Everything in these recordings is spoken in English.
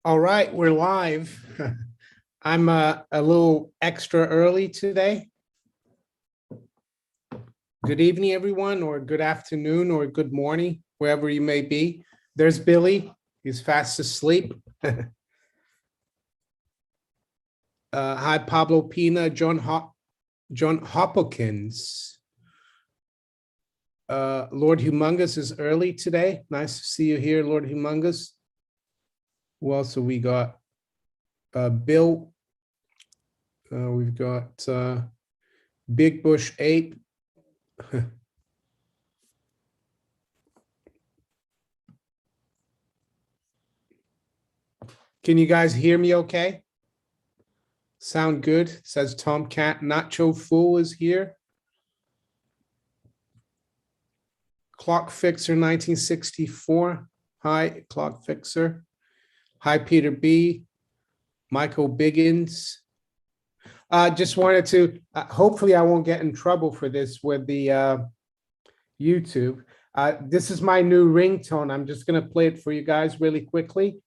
All right, we're live. I'm a little extra early today. Good evening, everyone, or good afternoon, or good morning, wherever you may be. There's Billy. He's fast asleep. Hi, Pablo Pina, John Hopkins. Lord Humongous is early today. Nice to see you here, Lord Humongous. Who else have we got? Bill. We've got Big Bush Ape. Can you guys hear me okay? Sound good? Says Tomcat. Nacho Fool is here. Clock Fixer 1964. Hi, Clock Fixer. Hi, Peter B. Michael Biggins. Just wanted to, hopefully I won't get in trouble for this with the YouTube. This is my new ringtone. I'm just going to play it for you guys really quickly.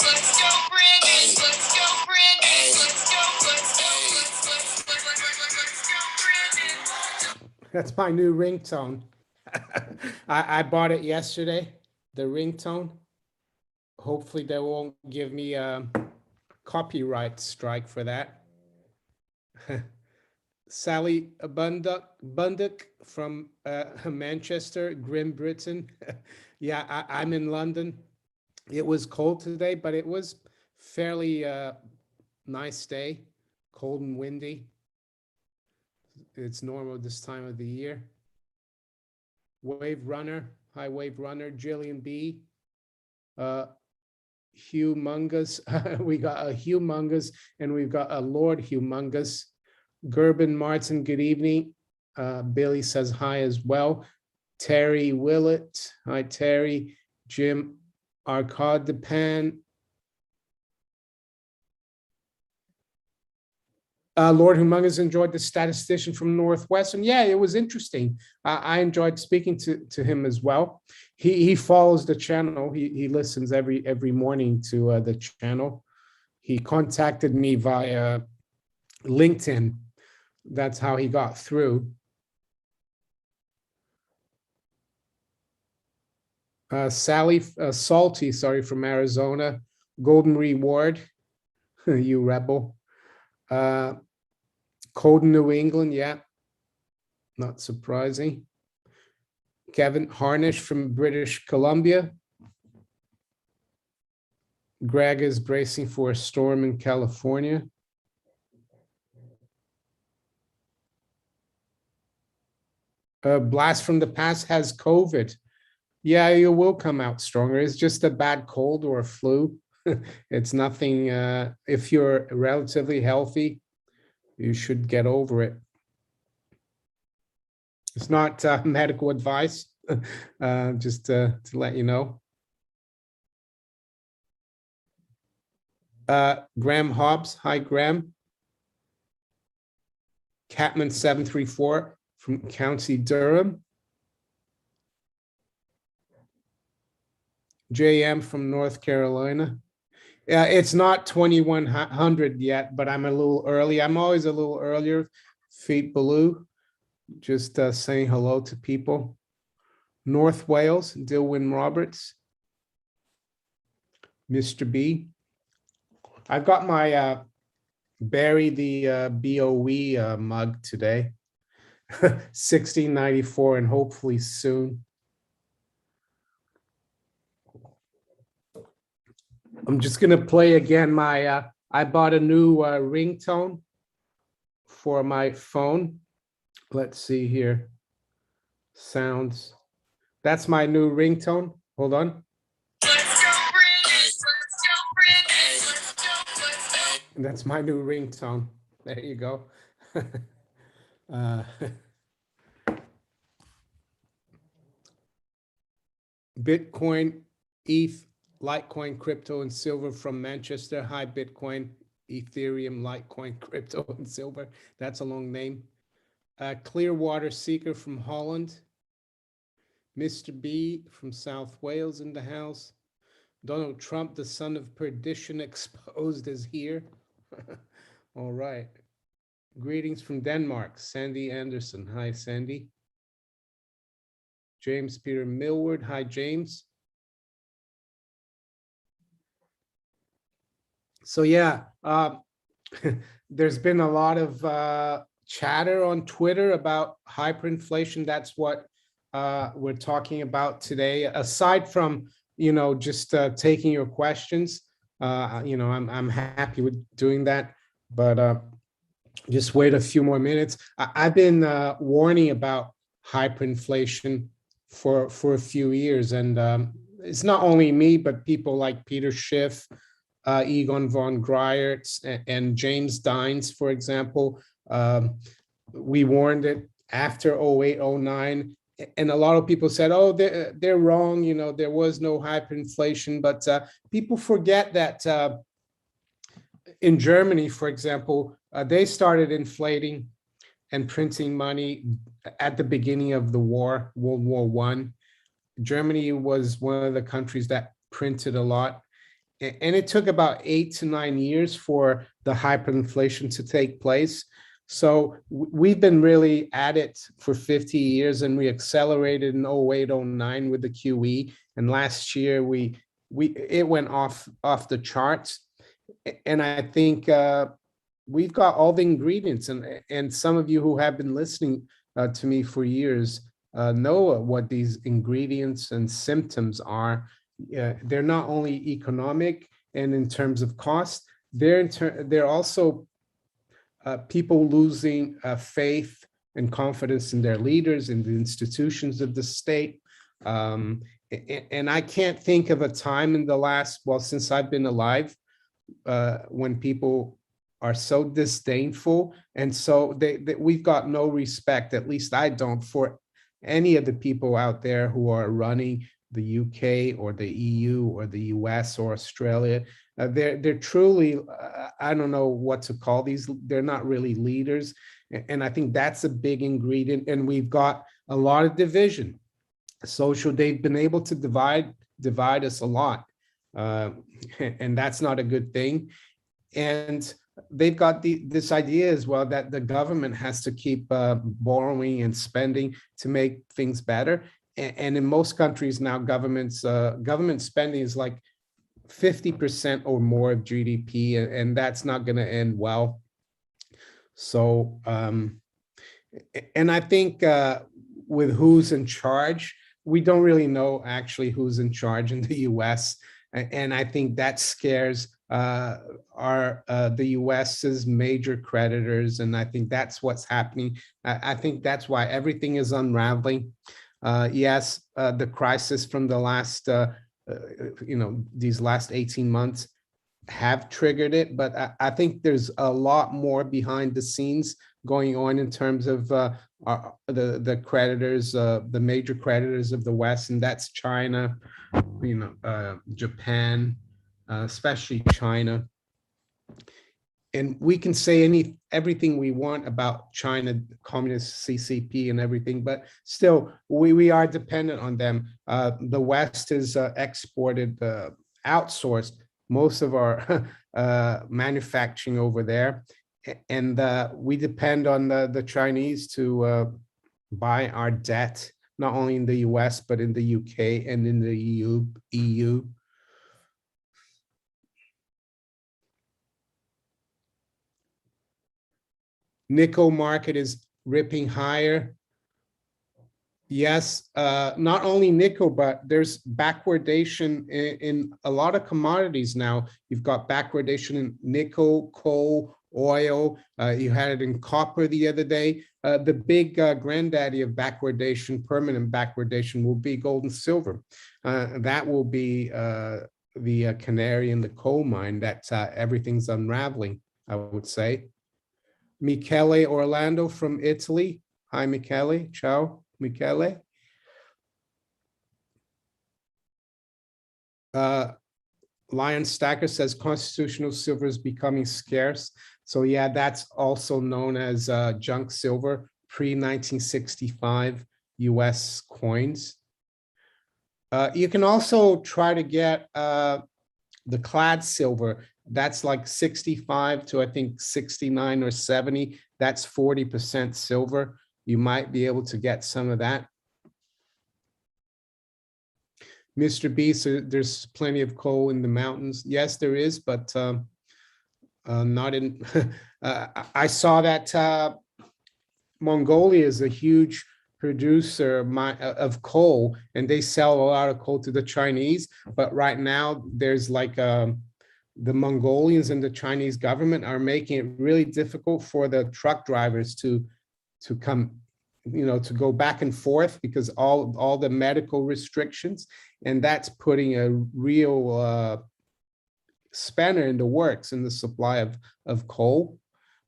Let's go, Brandon. Let's go, Brandon. Let's go, Brandon. That's my new ringtone. I bought it yesterday, the ringtone. Hopefully they won't give me a copyright strike for that. Sally Bunduck from Manchester, Grim Britain. Yeah, I'm in London. It was cold today, but it was fairly nice day, cold and windy. It's normal this time of the year. Wave Runner, hi Wave Runner, Jillian B. Humongous, we got a Humongous and we've got a Lord Humongous. Gerben Martin, good evening. Billy says hi as well. Terry Willett, hi Terry. Jim Arcade Depan. Lord Humongous enjoyed the statistician from Northwestern. Yeah, it was interesting. I enjoyed speaking to him as well. He follows the channel. He listens every morning to the channel. He contacted me via LinkedIn. That's how he got through. Sally Salty, sorry, from Arizona. Golden Reward, you rebel. Cold in New England, yeah, not surprising. Kevin Harnish from British Columbia. Greg is bracing for a storm in California. Blast from the Past has COVID. Yeah, you will come out stronger. It's just a bad cold or a flu. It's nothing. If you're relatively healthy, you should get over it. It's not medical advice, just to let you know. Graham Hobbs, hi Graham. Catman 734 from County Durham. JM from North Carolina. It's not 2100 yet, but I'm a little early. I'm always a little earlier. Feet Blue, just saying hello to people. North Wales, Dilwyn Roberts. Mr. B. I've got my Barry the BOE mug today. 1694 and hopefully soon. I'm just going to play again my, I bought a new ringtone for my phone. Let's see here. Sounds. That's my new ringtone. Hold on. Let's go, Brandon. Let's go, Brandon. Let's go, let's go. That's my new ringtone. There you go. Bitcoin, ETH, Litecoin, crypto, and silver from Manchester. Hi, Bitcoin, Ethereum, Litecoin, crypto, and silver. That's a long name. Clearwater Seeker from Holland. Mr. B from South Wales in the house. Donald Trump, the son of perdition, exposed is here. All right. Greetings from Denmark, Sandy Anderson. Hi, Sandy. James Peter Millward. Hi, James. So yeah, there's been a lot of chatter on Twitter about hyperinflation. That's what we're talking about today. Aside from, just taking your questions, I'm happy with doing that, but just wait a few more minutes. I've been warning about hyperinflation for a few years, and it's not only me, but people like Peter Schiff, Egon von Greyerz, and James Dines, for example. We warned it after 08, 09, and a lot of people said, oh, they're wrong, there was no hyperinflation, but people forget that in Germany, for example, they started inflating and printing money at the beginning of the war, World War I. Germany was one of the countries that printed a lot. And it took about 8 to 9 years for the hyperinflation to take place. So we've been really at it for 50 years, and we accelerated in 08, 09 with the QE. And last year it went off the charts. And I think we've got all the ingredients, and some of you who have been listening to me for years know what these ingredients and symptoms are. They're not only economic and in terms of cost, they're also people losing faith and confidence in their leaders, in the institutions of the state. And I can't think of a time in the last, well, since I've been alive, when people are so disdainful, and so we've got no respect, at least I don't, for any of the people out there who are running the UK or the EU or the US or Australia. They're truly, I don't know what to call these, they're not really leaders. And I think that's a big ingredient. And we've got a lot of division. They've been able to divide us a lot. And that's not a good thing. And they've got this idea as well that the government has to keep borrowing and spending to make things better. And in most countries now, government spending is like 50% or more of GDP, and that's not going to end well. So, and I think with who's in charge, we don't really know actually who's in charge in the US. And I think that scares the US's major creditors. And I think that's what's happening. I think that's why everything is unraveling. Yes, the crisis from the last, these last 18 months have triggered it, but I think there's a lot more behind the scenes going on in terms of the creditors, the major creditors of the West, and that's China, Japan, especially China. And we can say everything we want about China, communist CCP and everything, but still we are dependent on them. The West is exported, outsourced most of our manufacturing over there. And we depend on the Chinese to buy our debt, not only in the US, but in the UK and in the EU. Nickel market is ripping higher. Yes, not only nickel, but there's backwardation in a lot of commodities now. You've got backwardation in nickel, coal, oil. You had it in copper the other day. The big granddaddy of backwardation, permanent backwardation, will be gold and silver. That will be the canary in the coal mine that everything's unraveling, I would say. Michele Orlando from Italy. Hi, Michele. Ciao, Michele. Lion Stacker says constitutional silver is becoming scarce. So yeah, that's also known as junk silver, pre-1965 US coins. You can also try to get the clad silver. That's like 65 to I think 69 or 70. That's 40% silver. You might be able to get some of that. Mr. B, so there's plenty of coal in the mountains. Yes, there is, but not in. I saw that Mongolia is a huge producer of coal, and they sell a lot of coal to the Chinese. But right now, there's like the Mongolians and the Chinese government are making it really difficult for the truck drivers to come, to go back and forth because all the medical restrictions, and that's putting a real spanner in the works in the supply of coal.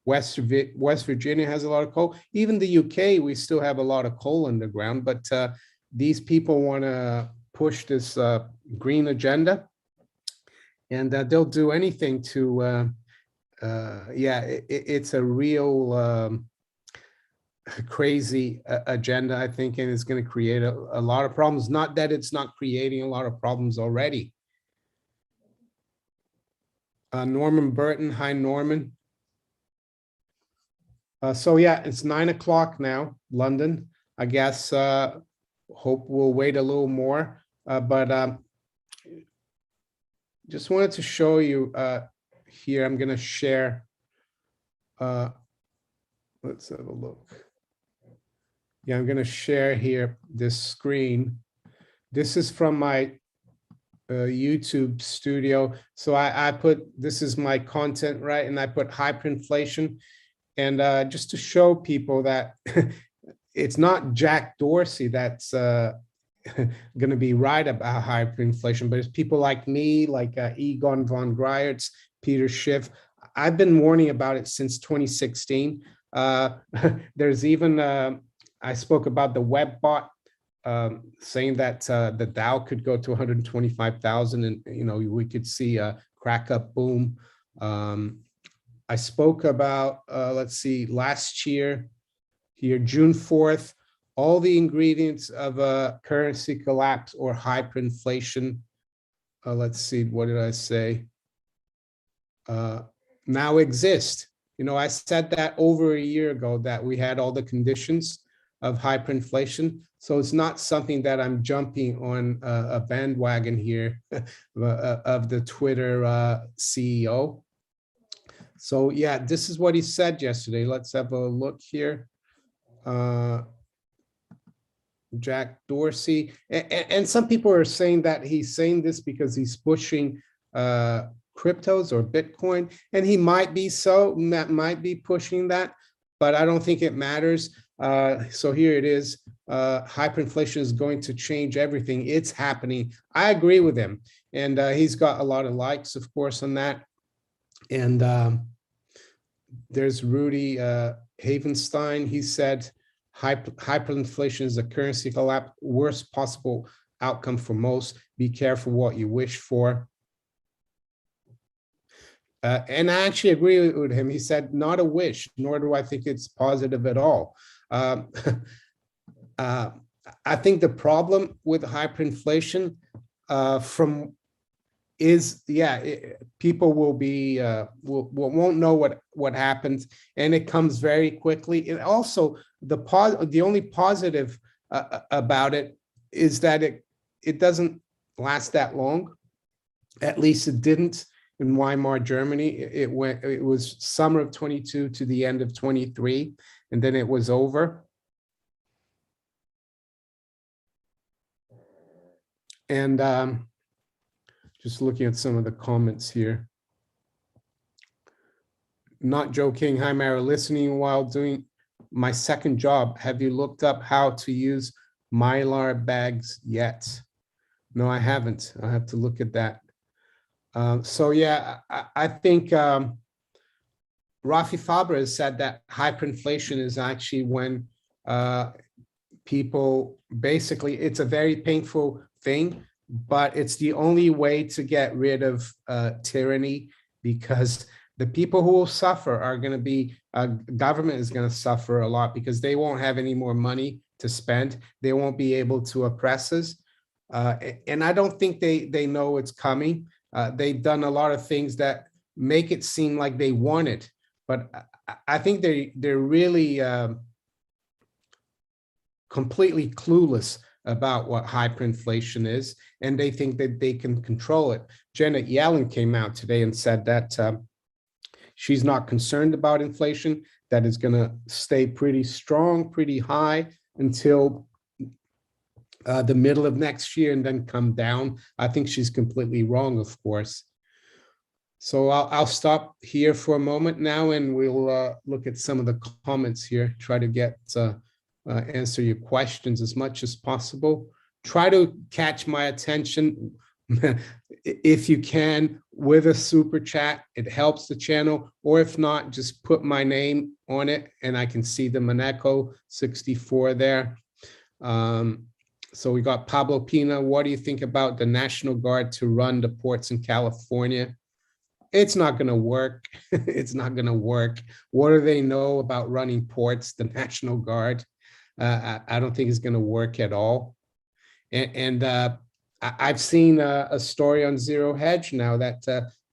West Virginia has a lot of coal. Even the UK, we still have a lot of coal underground, but these people want to push this green agenda, and they'll do anything to, it's a real crazy agenda, I think, and it's going to create a lot of problems. Not that it's not creating a lot of problems already. Norman Burton, hi Norman. So yeah, it's 9 o'clock now, London. I guess hope we'll wait a little more, but just wanted to show you here. I'm going to share. Let's have a look. Yeah, I'm going to share here this screen. This is from my YouTube studio. So I put, this is my content, right? And I put hyperinflation. And just to show people that it's not Jack Dorsey that's going to be right about hyperinflation, but it's people like me, like Egon von Greyerz, Peter Schiff. I've been warning about it since 2016. There's even, I spoke about the web bot saying that the Dow could go to 125,000 and, we could see a crack up boom. I spoke about, let's see, last year, here, June 4th, all the ingredients of a currency collapse or hyperinflation. Let's see, what did I say? Now exist. I said that over a year ago that we had all the conditions of hyperinflation. So it's not something that I'm jumping on a bandwagon here of the Twitter CEO. So yeah, this is what he said yesterday. Let's have a look here. Jack Dorsey. And some people are saying that he's saying this because he's pushing cryptos or Bitcoin. And he might be might be pushing that, but I don't think it matters. So here it is. Hyperinflation is going to change everything. It's happening. I agree with him. And he's got a lot of likes, of course, on that. And there's Rudy Havenstein. He said, hyperinflation is a currency collapse, worst possible outcome for most. Be careful what you wish for. And I actually agree with him. He said, not a wish, nor do I think it's positive at all. I think the problem with hyperinflation people will be won't know what happens, and it comes very quickly. And also the only positive about it is that it doesn't last that long. At least it didn't in Weimar, Germany. It was summer of 22 to the end of 23, and then it was over. And just looking at some of the comments here. Not joking. Hi, Mara, listening while doing my second job. Have you looked up how to use Mylar bags yet? No, I haven't. I have to look at that. So yeah, I think Rafi Faber has said that hyperinflation is actually when people, basically, it's a very painful thing, but it's the only way to get rid of tyranny, because the people who will suffer are going to be, government is going to suffer a lot because they won't have any more money to spend. They won't be able to oppress us. And I don't think they know it's coming. They've done a lot of things that make it seem like they want it, but I think they're really completely clueless about what hyperinflation is, and they think that they can control it. Janet Yellen came out today and said that she's not concerned about inflation, that it's going to stay pretty strong, pretty high until the middle of next year and then come down. I think she's completely wrong, of course. So I'll stop here for a moment now, and we'll look at some of the comments here, try to get answer your questions as much as possible. Try to catch my attention if you can with a super chat. It helps the channel, or if not, just put my name on it and I can see the Monaco 64 there. So we got Pablo Pina. What do you think about the National Guard to run the ports in California? It's not going to work. It's not going to work. What do they know about running ports, the National Guard? I don't think it's going to work at all. And I've seen a story on Zero Hedge now that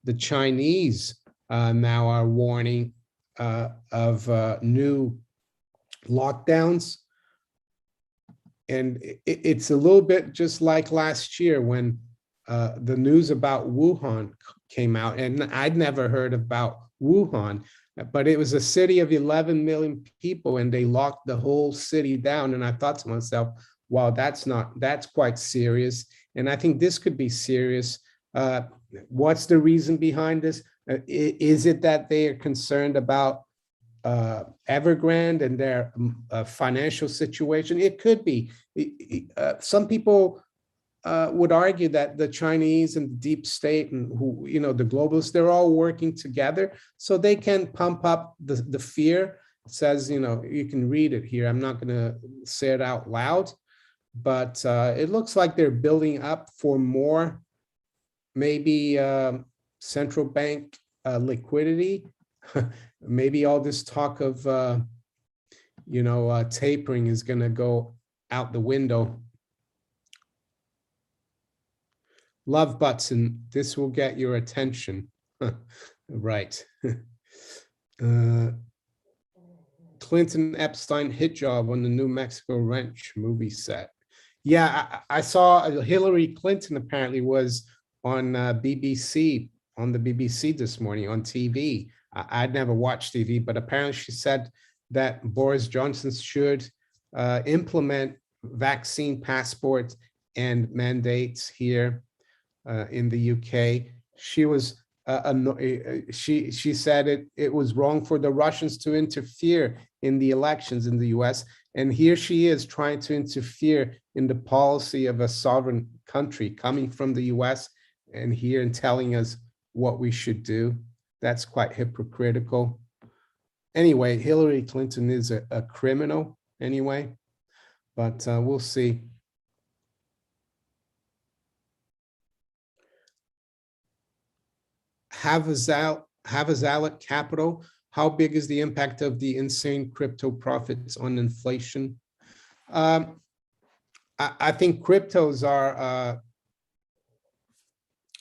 the Chinese now are warning of new lockdowns. And it's a little bit just like last year when the news about Wuhan came out, and I'd never heard about Wuhan, but it was a city of 11 million people and they locked the whole city down. And I thought to myself, wow, that's quite serious. And I think this could be serious. What's the reason behind this? Is it that they are concerned about Evergrande and their financial situation? It could be. Some people would argue that the Chinese and the deep state and the globalists, they're all working together so they can pump up the fear. It says, you can read it here. I'm not going to say it out loud, but it looks like they're building up for more, maybe central bank liquidity. Maybe all this talk of, tapering is going to go out the window. Love button, this will get your attention. Right. Clinton Epstein hit job on the New Mexico Ranch movie set. Yeah, I saw Hillary Clinton apparently was on BBC, on the BBC this morning on TV. I'd never watched TV, but apparently she said that Boris Johnson should implement vaccine passports and mandates here in the UK. She was she said it was wrong for the Russians to interfere in the elections in the US, and here she is trying to interfere in the policy of a sovereign country coming from the US and here and telling us what we should do. That's quite hypocritical. Anyway, Hillary Clinton is a criminal anyway, but we'll see. Havazalak Capital, how big is the impact of the insane crypto profits on inflation? I think cryptos are a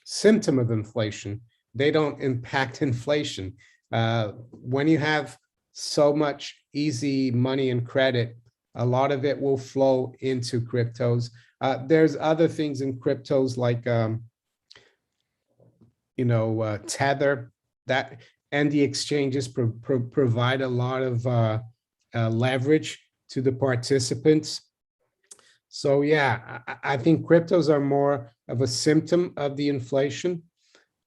symptom of inflation. They don't impact inflation. When you have so much easy money and credit, a lot of it will flow into cryptos. There's other things in cryptos like Tether, that and the exchanges provide a lot of leverage to the participants. So yeah, I think cryptos are more of a symptom of the inflation.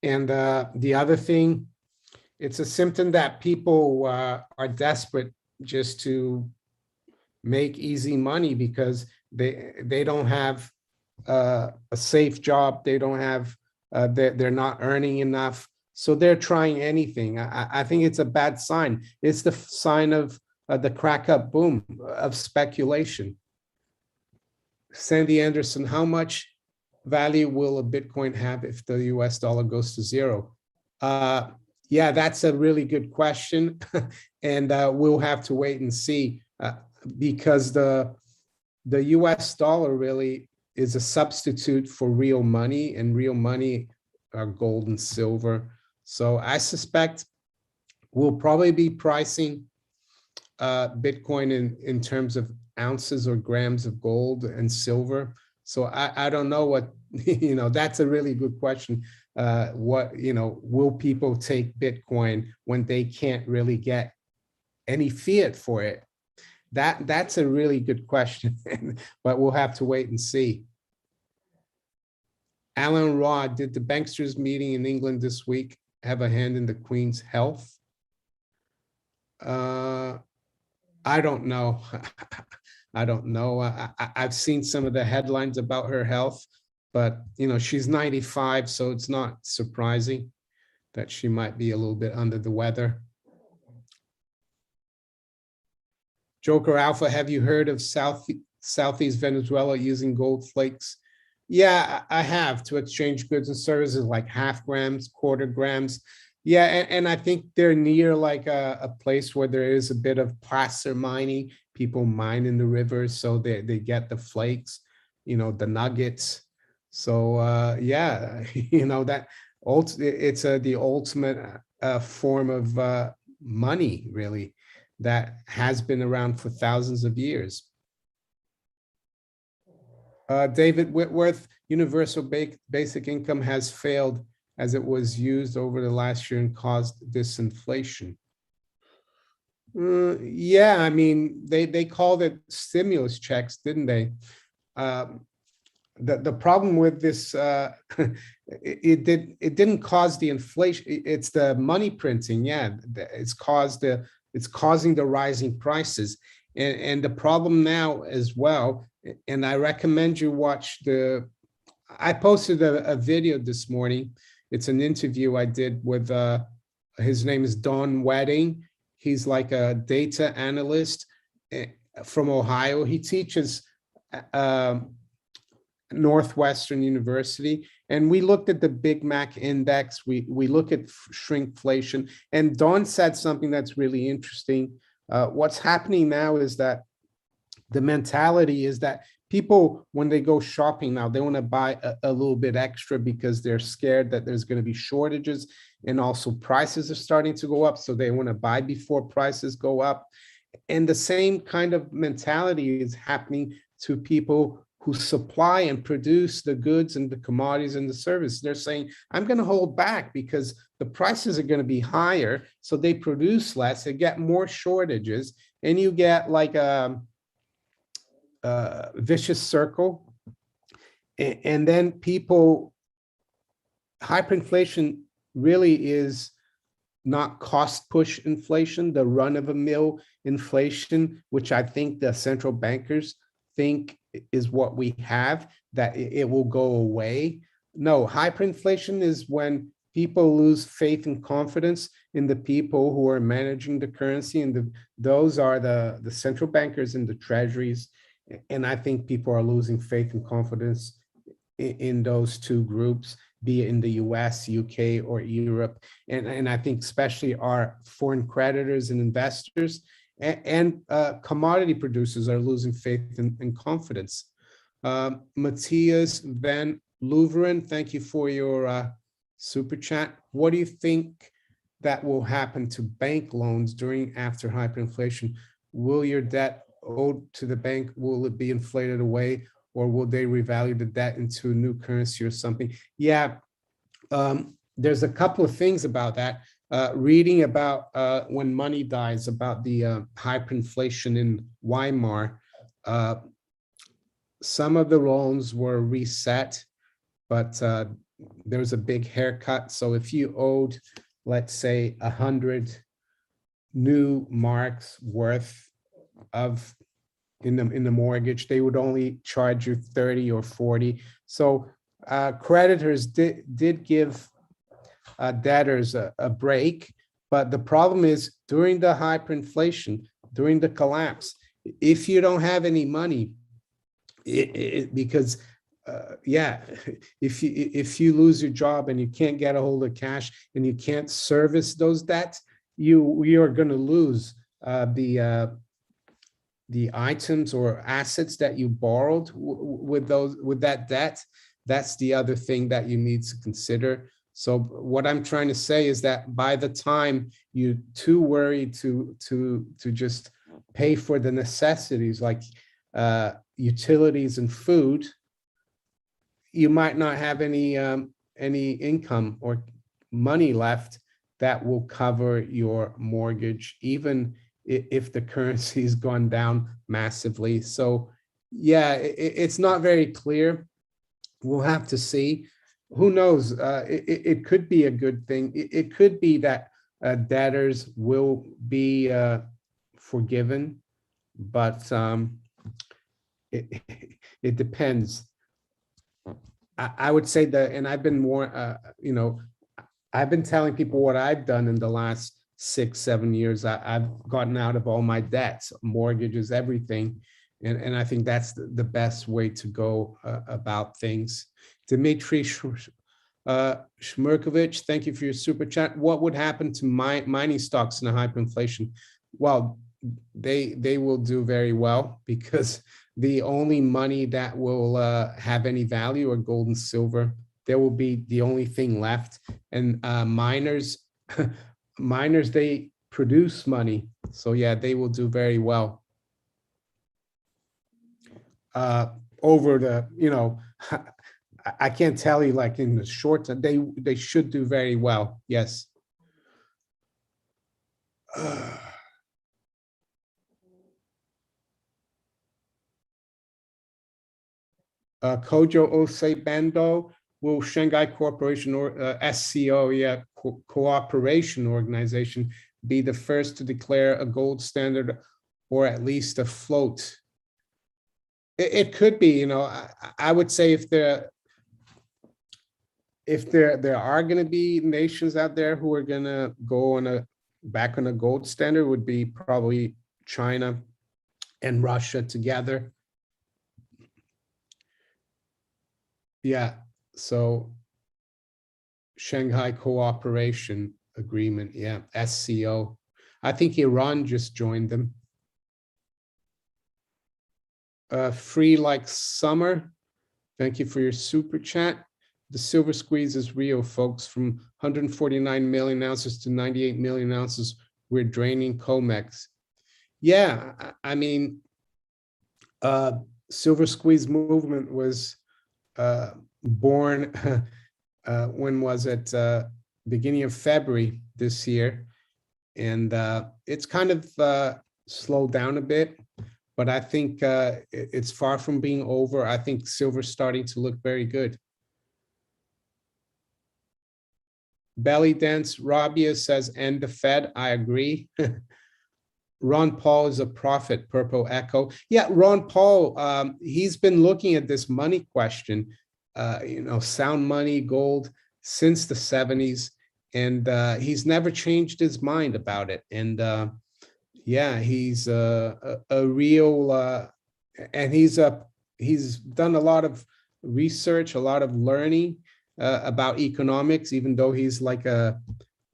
And the other thing, it's a symptom that people are desperate just to make easy money because they don't have a safe job. They don't have, they're not earning enough. So they're trying anything. I think it's a bad sign. It's the sign of the crack up boom of speculation. Sandy Anderson, how much value will a Bitcoin have if the US dollar goes to zero? Yeah, that's a really good question. And we'll have to wait and see because the US dollar really is a substitute for real money, and real money are gold and silver. So I suspect we'll probably be pricing Bitcoin in terms of ounces or grams of gold and silver. So I don't know what, that's a really good question. What, will people take Bitcoin when they can't really get any fiat for it? That's a really good question, but we'll have to wait and see. Alan Rod, did the banksters meeting in England this week have a hand in the Queen's health? I don't know. I don't know. I've seen some of the headlines about her health, but she's 95, so it's not surprising that she might be a little bit under the weather. Joker Alpha, have you heard of Southeast Venezuela using gold flakes? Yeah, I have, to exchange goods and services like half grams, quarter grams. Yeah, and I think they're near like a place where there is a bit of placer mining. People mine in the rivers, so they get the flakes, the nuggets. So yeah, that it's the ultimate form of money, really, that has been around for thousands of years. David Whitworth, universal basic income has failed as it was used over the last year and caused disinflation. Yeah, I mean, they called it stimulus checks, didn't they? The problem with this, it didn't cause the inflation. It's the money printing. Yeah, it's causing the rising prices. And the problem now as well, and I recommend you watch I posted a video this morning. It's an interview I did with, his name is Don Wedding. He's like a data analyst from Ohio. He teaches Northwestern University. And we looked at the Big Mac index. We look at shrinkflation. And Don said something that's really interesting. What's happening now is that the mentality is that people, when they go shopping now, they want to buy a little bit extra because they're scared that there's going to be shortages, and also prices are starting to go up. So they want to buy before prices go up. And the same kind of mentality is happening to people who supply and produce the goods and the commodities and the services. They're saying, I'm going to hold back because the prices are going to be higher. So they produce less, they get more shortages, and you get like a vicious circle. And then hyperinflation really is not cost push inflation, the run of a mill inflation, which I think the central bankers think is what we have, that it will go away. No, hyperinflation is when people lose faith and confidence in the people who are managing the currency, and those are the central bankers and the treasuries. And I think people are losing faith and confidence in those two groups, be it in the US, UK, or Europe. And I think especially our foreign creditors and investors and commodity producers are losing faith and confidence. Matthias Van Louveren, thank you for your super chat. What do you think that will happen to bank loans after hyperinflation? Will your debt owed to the bank, will it be inflated away, or will they revalue the debt into a new currency or something? Yeah, there's a couple of things about that. Reading about when money dies, about the hyperinflation in Weimar, some of the loans were reset, but there was a big haircut. So if you owed, let's say, 100 new marks worth of in the mortgage, they would only charge you 30 or 40. So creditors did give debtors a break, but the problem is during the hyperinflation, during the collapse, if you don't have any money, because yeah, if you lose your job and you can't get a hold of cash and you can't service those debts, you are going to lose the items or assets that you borrowed with that debt. That's the other thing that you need to consider. So what I'm trying to say is that by the time you're too worried to just pay for the necessities like utilities and food, you might not have any income or money left that will cover your mortgage, even if the currency has gone down massively. So yeah, it's not very clear. We'll have to see. Who knows? It could be a good thing. It could be that debtors will be forgiven, but it, it depends. I would say that, and I've been more, I've been telling people what I've done in the last 6-7 years. I've gotten out of all my debts, mortgages, everything. And I think that's the best way to go about things. Dmitry Shmerkovich, thank you for your super chat. What would happen to mining stocks in a hyperinflation? Well, they will do very well, because the only money that will have any value are gold and silver. There will be the only thing left. And miners, miners, they produce money. So yeah, they will do very well. Over the, I can't tell you like in the short term, they should do very well. Yes. Kojo Osei Bando, will Shanghai Corporation or SCO, yeah, cooperation organization, be the first to declare a gold standard or at least a float? It could be, I would say if there are going to be nations out there who are going to go back on a gold standard, would be probably China and Russia together. Yeah, so Shanghai Cooperation Agreement, yeah, SCO. I think Iran just joined them. Free like summer, thank you for your super chat. The silver squeeze is real, folks. From 149 million ounces to 98 million ounces, we're draining COMEX. Yeah, I mean, silver squeeze movement was born, when was it? Beginning of February this year. And it's kind of slowed down a bit, but I think it's far from being over. I think silver's starting to look very good. Belly Dance, Rabia says, end the Fed. I agree. Ron Paul is a prophet, Purple Echo. Yeah, Ron Paul, he's been looking at this money question, sound money, gold, since the 70s. And he's never changed his mind about it. And yeah, he's a real, and he's done a lot of research, a lot of learning about economics, even though he's like a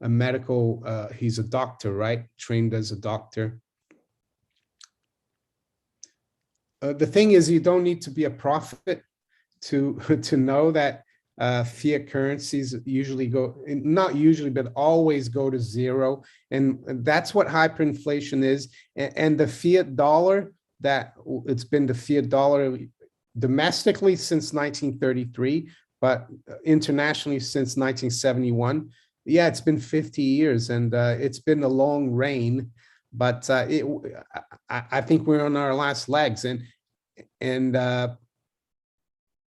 medical, he's a doctor, right? Trained as a doctor. The thing is, you don't need to be a prophet to know that fiat currencies usually go, not usually, but always go to zero. And that's what hyperinflation is. And the fiat dollar, that it's been the fiat dollar domestically since 1933, but internationally since 1971. Yeah, it's been 50 years, and it's been a long reign, but I think we're on our last legs, and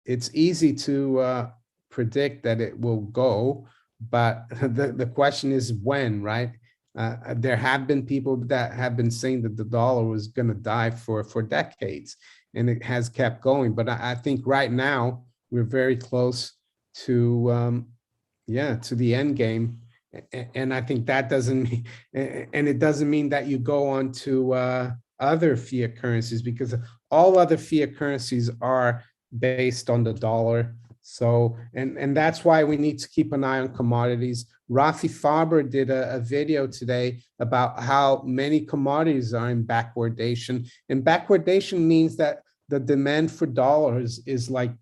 it's easy to predict that it will go, but the question is when, right? There have been people that have been saying that the dollar was going to die for decades, and it has kept going. But I think right now we're very close to to the end game. And I think that doesn't mean, and it doesn't mean that you go on to other fiat currencies, because all other fiat currencies are based on the dollar. So, and that's why we need to keep an eye on commodities. Rafi Faber did a video today about how many commodities are in backwardation. And backwardation means that the demand for dollars is like,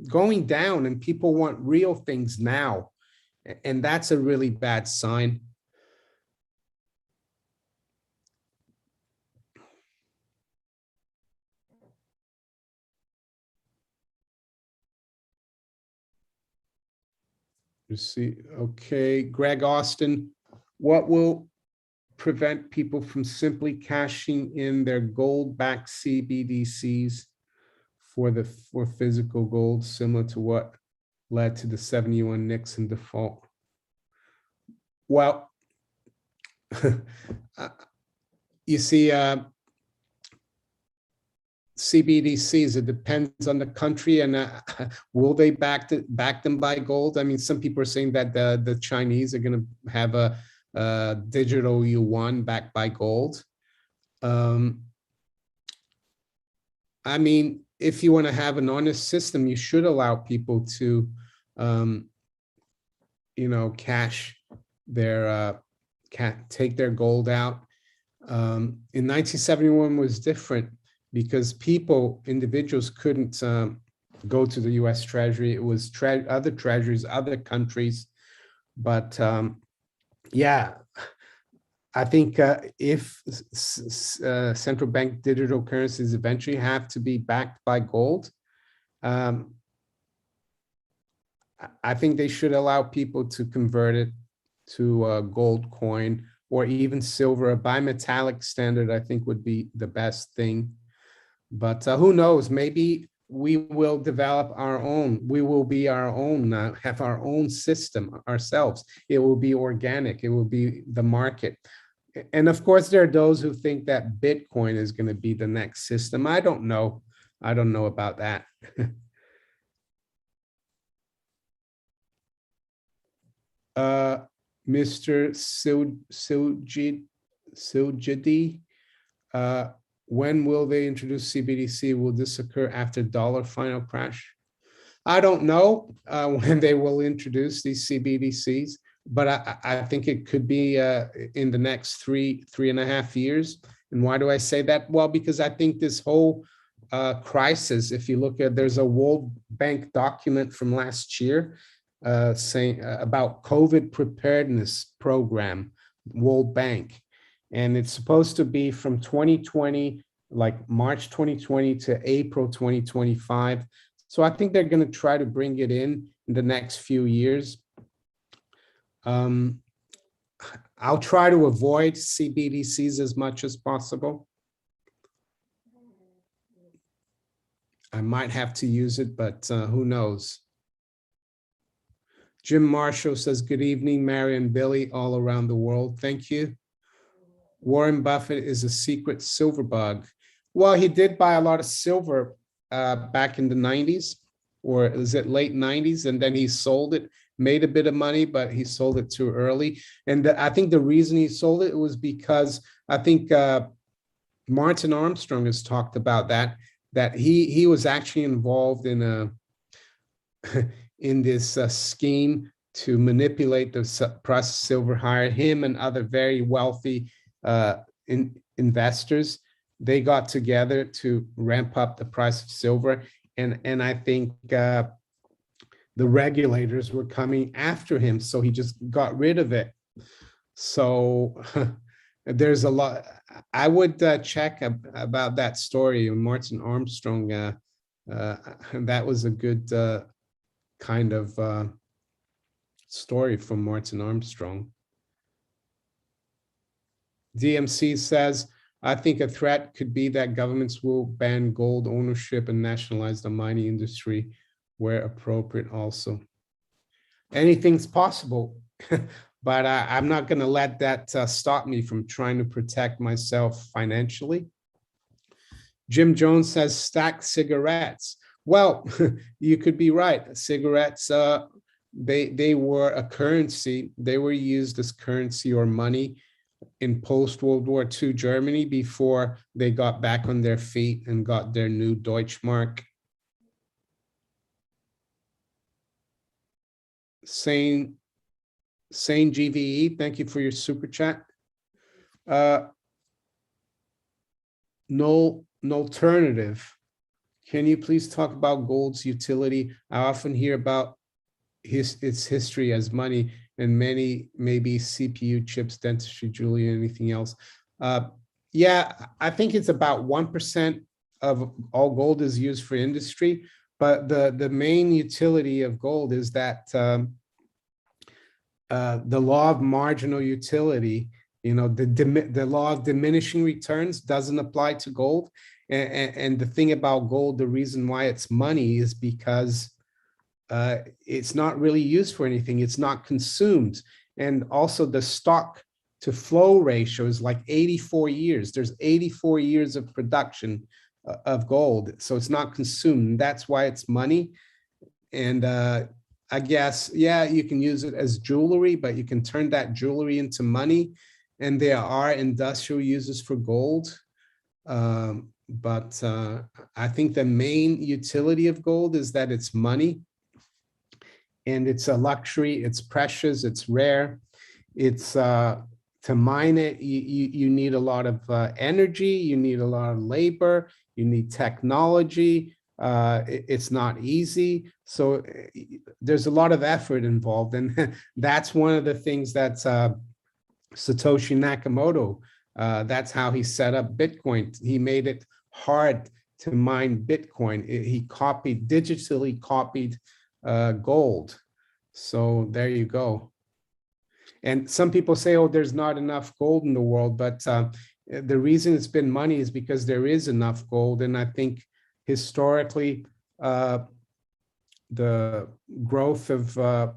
going down, and people want real things now. And that's a really bad sign. You see, okay, Greg Austin, what will prevent people from simply cashing in their gold-backed CBDCs for physical gold, similar to what led to the 71 Nixon default? Well, you see, CBDCs, it depends on the country, and will they back them by gold? I mean, some people are saying that the Chinese are going to have a digital yuan backed by gold. I mean, if you want to have an honest system, you should allow people to, cash their, take their gold out. In 1971 was different because individuals couldn't go to the US Treasury. It was other treasuries, other countries. But yeah, I think if central bank digital currencies eventually have to be backed by gold, I think they should allow people to convert it to a gold coin or even silver. A bimetallic standard, I think, would be the best thing. But who knows? Maybe we will develop our own. We will be our own, have our own system ourselves. It will be organic. It will be the market. And of course, there are those who think that Bitcoin is going to be the next system. I don't know. I don't know about that. Mr. Siljidi, when will they introduce CBDC? Will this occur after dollar final crash? I don't know when they will introduce these CBDCs, but I think it could be in the next 3.5 years. And why do I say that? Well, because I think this whole crisis, if you look at, there's a World Bank document from last year saying about COVID preparedness program, World Bank. And it's supposed to be from 2020, like March 2020 to April 2025. So I think they're going to try to bring it in the next few years. I'll try to avoid CBDCs as much as possible. I might have to use it, but who knows? Jim Marshall says, good evening, Mary and Billy, all around the world. Thank you. Warren Buffett is a secret silver bug. Well, he did buy a lot of silver back in the 90s, or is it late 90s? And then he sold it, made a bit of money, but he sold it too early. And I think the reason he sold it was because I think Martin Armstrong has talked about that he was actually involved in in this scheme to manipulate the price of silver higher. Him and other very wealthy investors, they got together to ramp up the price of silver, and I think the regulators were coming after him, so he just got rid of it. So there's a lot. I would check about that story. Martin Armstrong, that was a good kind of story from Martin Armstrong. DMC says, I think a threat could be that governments will ban gold ownership and nationalize the mining industry where appropriate also. Anything's possible, but I'm not going to let that stop me from trying to protect myself financially. Jim Jones says, stack cigarettes. Well, you could be right. Cigarettes, they were a currency. They were used as currency or money in post-World War II Germany before they got back on their feet and got their new Deutschmark. Sane GVE, thank you for your super chat. No alternative. Can you please talk about gold's utility? I often hear about its history as money and many maybe CPU chips, dentistry, jewelry, anything else. Yeah, I think it's about 1% of all gold is used for industry, but the main utility of gold is that the law of marginal utility, the law of diminishing returns doesn't apply to gold. And the thing about gold, the reason why it's money is because it's not really used for anything. It's not consumed. And also the stock to flow ratio is like 84 years. There's 84 years of production of gold. So it's not consumed. That's why it's money. And I guess, yeah, you can use it as jewelry, but you can turn that jewelry into money. And there are industrial uses for gold. But I think the main utility of gold is that it's money. And it's a luxury, it's precious, it's rare. It's to mine it, you need a lot of energy, you need a lot of labor, you need technology. It's not easy. So there's a lot of effort involved. And that's one of the things that Satoshi Nakamoto, that's how he set up Bitcoin. He made it hard to mine Bitcoin. He digitally copied gold. So there you go. And some people say, oh, there's not enough gold in the world, but the reason it's been money is because there is enough gold. And I think historically, the growth of the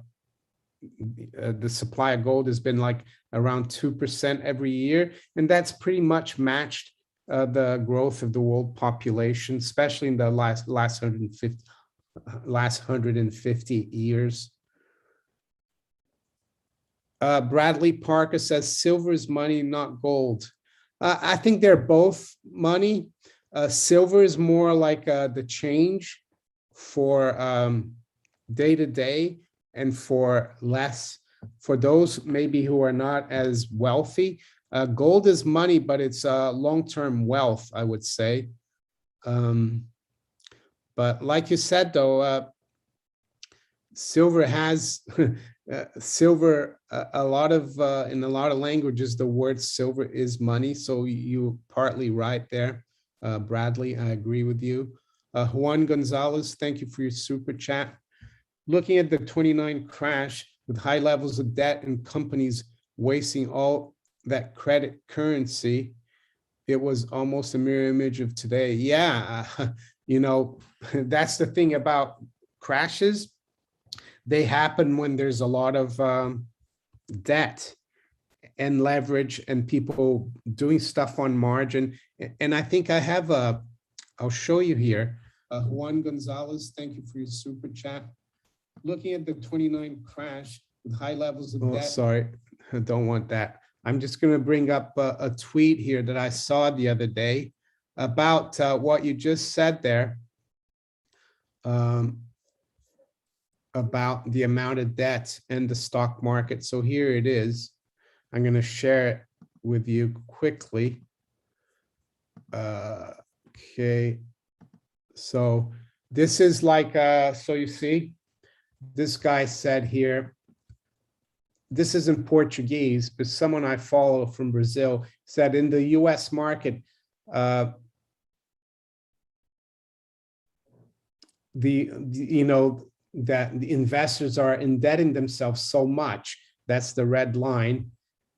supply of gold has been like around 2% every year. And that's pretty much matched the growth of the world population, especially in the last 150 years. Bradley Parker says silver is money, not gold. I think they're both money. Silver is more like the change for day to day, and for those maybe who are not as wealthy. Gold is money, but it's long-term wealth, I would say. But like you said, though, silver has silver, a lot of in a lot of languages, the word silver is money. So you're partly right there, Bradley. I agree with you. Juan Gonzalez, thank you for your super chat. Looking at the 29 crash with high levels of debt and companies wasting all that credit currency, it was almost a mirror image of today. Yeah, that's the thing about crashes. They happen when there's a lot of debt and leverage and people doing stuff on margin. And I think I have I'll show you here. Juan Gonzalez, thank you for your super chat. Looking at the 29 crash with high levels of debt. Oh, sorry, I don't want that. I'm just going to bring up a tweet here that I saw the other day about what you just said there. About the amount of debt and the stock market. So here it is. I'm going to share it with you quickly. Okay. So this is like, so you see, this guy said here, this is in Portuguese, but someone I follow from Brazil said in the US market, that the investors are indebting themselves so much. That's the red line.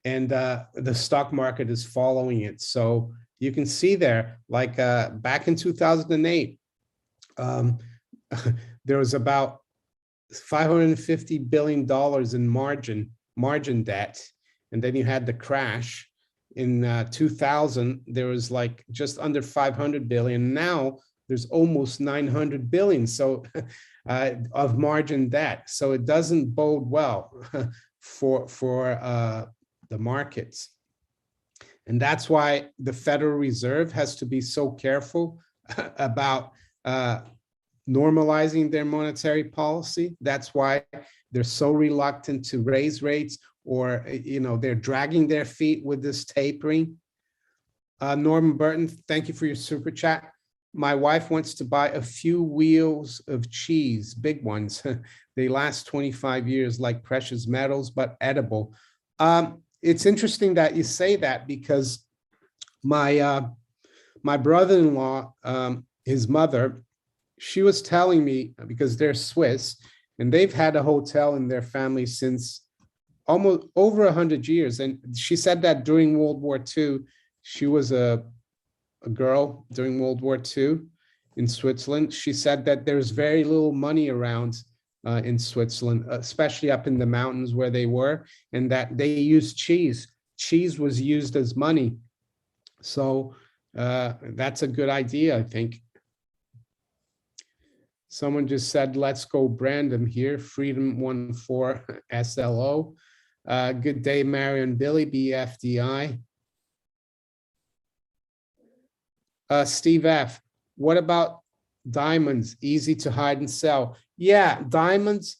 And the stock market is following it. So you can see there, like back in 2008, there was about $550 billion in margin debt. And then you had the crash. In 2000, there was like just under 500 billion. Now there's almost 900 billion. So of margin debt. So it doesn't bode well for the markets. And that's why the Federal Reserve has to be so careful about normalizing their monetary policy. That's why they're so reluctant to raise rates, or they're dragging their feet with this tapering. Norman Burton, thank you for your super chat. My wife wants to buy a few wheels of cheese, big ones. They last 25 years, like precious metals, but edible. It's interesting that you say that, because my brother-in-law, his mother, she was telling me, because they're Swiss and they've had a hotel in their family since almost over 100 years. And she said that during World War II, she was a girl during World War II in Switzerland. She said that there's very little money around in Switzerland, especially up in the mountains where they were, and that they used cheese. Cheese was used as money. So that's a good idea, I think. Someone just said, let's go Brandon here, Freedom 14 SLO. Good day, Marion Billy, BFDI. Steve F, what about diamonds? Easy to hide and sell. Yeah, diamonds.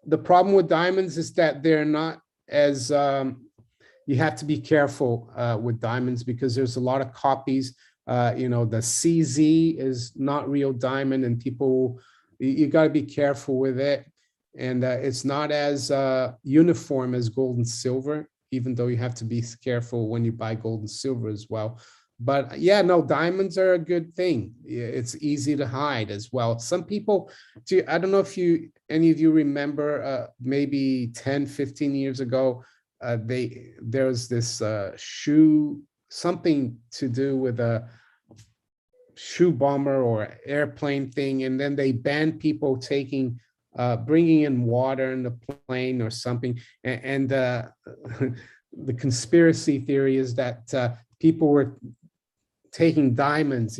The problem with diamonds is that they're not as, you have to be careful with diamonds, because there's a lot of copies. The CZ is not real diamond, and people, you got to be careful with it. And it's not as uniform as gold and silver, even though you have to be careful when you buy gold and silver as well. But yeah, no, diamonds are a good thing. It's easy to hide as well. Some people, I don't know if any of you remember, maybe 10, 15 years ago, there was this shoe, something to do with a shoe bomber or airplane thing, and then they banned people bringing in water in the plane or something. And the conspiracy theory is that people were taking diamonds,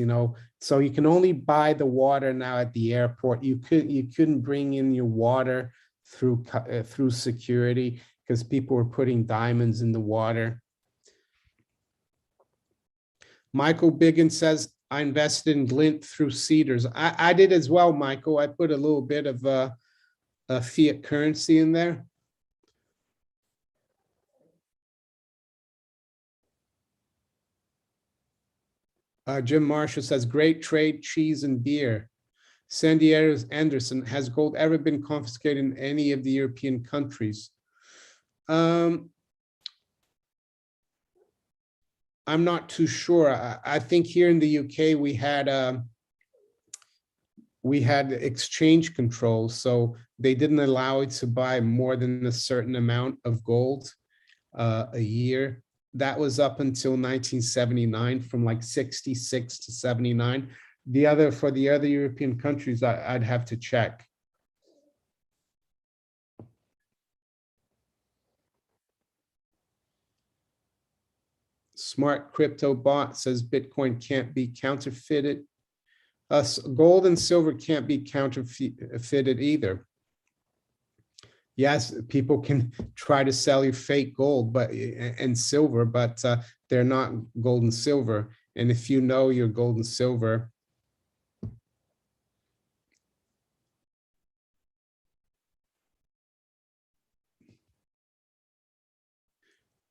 so you can only buy the water now at the airport. You couldn't bring in your water through security, because people were putting diamonds in the water. Michael Biggin says, I invested in Glint through Cedars. I did as well, Michael. I put a little bit of a fiat currency in there. Jim Marshall says, great trade, cheese and beer. Sandy Anderson, has gold ever been confiscated in any of the European countries? I'm not too sure. I think here in the UK we had exchange controls, so they didn't allow it to buy more than a certain amount of gold a year. That was up until 1979, from like 66 to 79. For the other European countries, I'd have to check. Smart Crypto Bot says Bitcoin can't be counterfeited. Gold and silver can't be counterfeited either. Yes, people can try to sell you fake gold and silver, but they're not gold and silver. And if you know your gold and silver,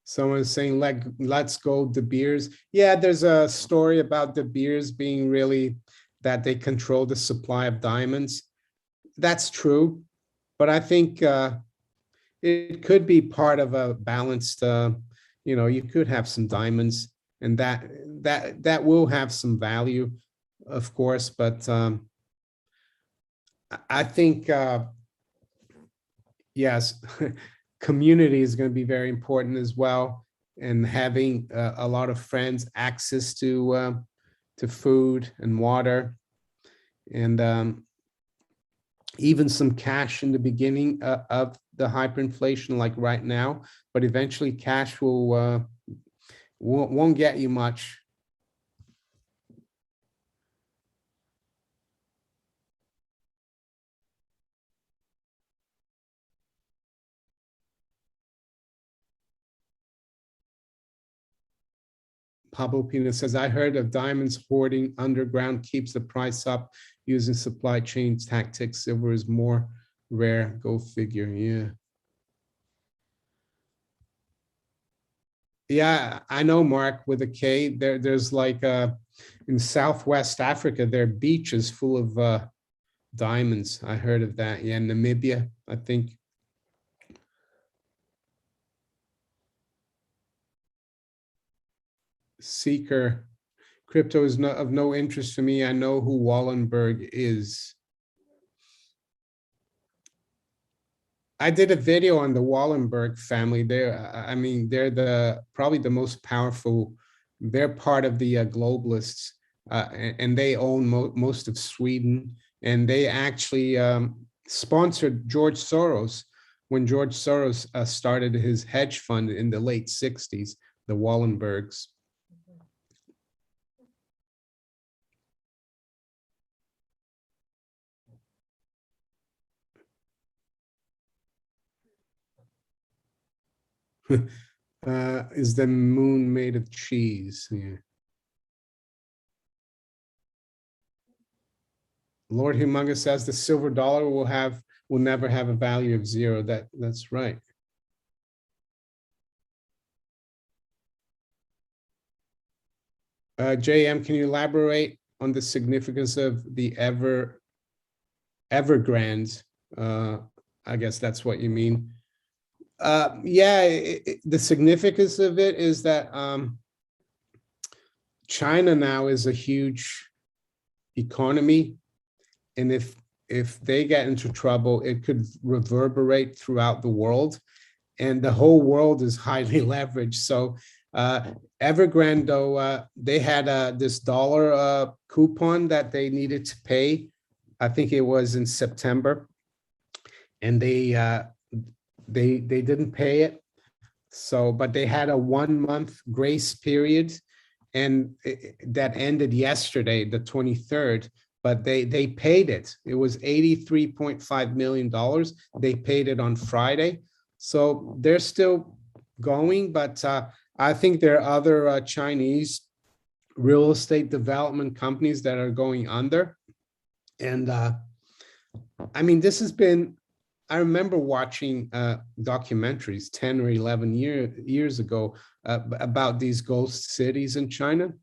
someone's saying, let's go De Beers. Yeah, there's a story about De Beers being really that they control the supply of diamonds. That's true, but I think it could be part of a balanced, you could have some diamonds, and that will have some value, of course, but I think, yes, community is going to be very important as well, and having a lot of friends, access to food and water, and even some cash in the beginning of the hyperinflation, like right now, but eventually cash won't get you much. Pablo Pina says, I heard of diamonds hoarding underground keeps the price up using supply chain tactics. Silver is more rare. Go figure. Yeah. Yeah, I know, Mark, with a K. There's like in Southwest Africa, there are beaches full of diamonds. I heard of that. Yeah, Namibia, I think. Seeker, crypto is not of no interest to me. I know who Wallenberg is. I did a video on the Wallenberg family. I mean, they're probably the most powerful. They're part of the globalists, and they own most of Sweden. And they actually sponsored George Soros when George Soros started his hedge fund in the late 60s, the Wallenbergs. Is the moon made of cheese? Yeah. Lord Humongous says the silver dollar will never have a value of zero. That's right. JM, can you elaborate on the significance of the Evergrande? I guess that's what you mean. Yeah, the significance of it is that China now is a huge economy, and if they get into trouble, it could reverberate throughout the world, and the whole world is highly leveraged. So Evergrande, though, they had this dollar coupon that they needed to pay. I think it was in September, and they didn't pay it. So, but they had a 1 month grace period, and that ended yesterday, the 23rd. But they paid it. It was $83.5 million. They paid it on Friday. So they're still going, but I think there are other Chinese real estate development companies that are going under. And I mean, this has been, I remember watching documentaries 10 or 11 years ago about these ghost cities in China.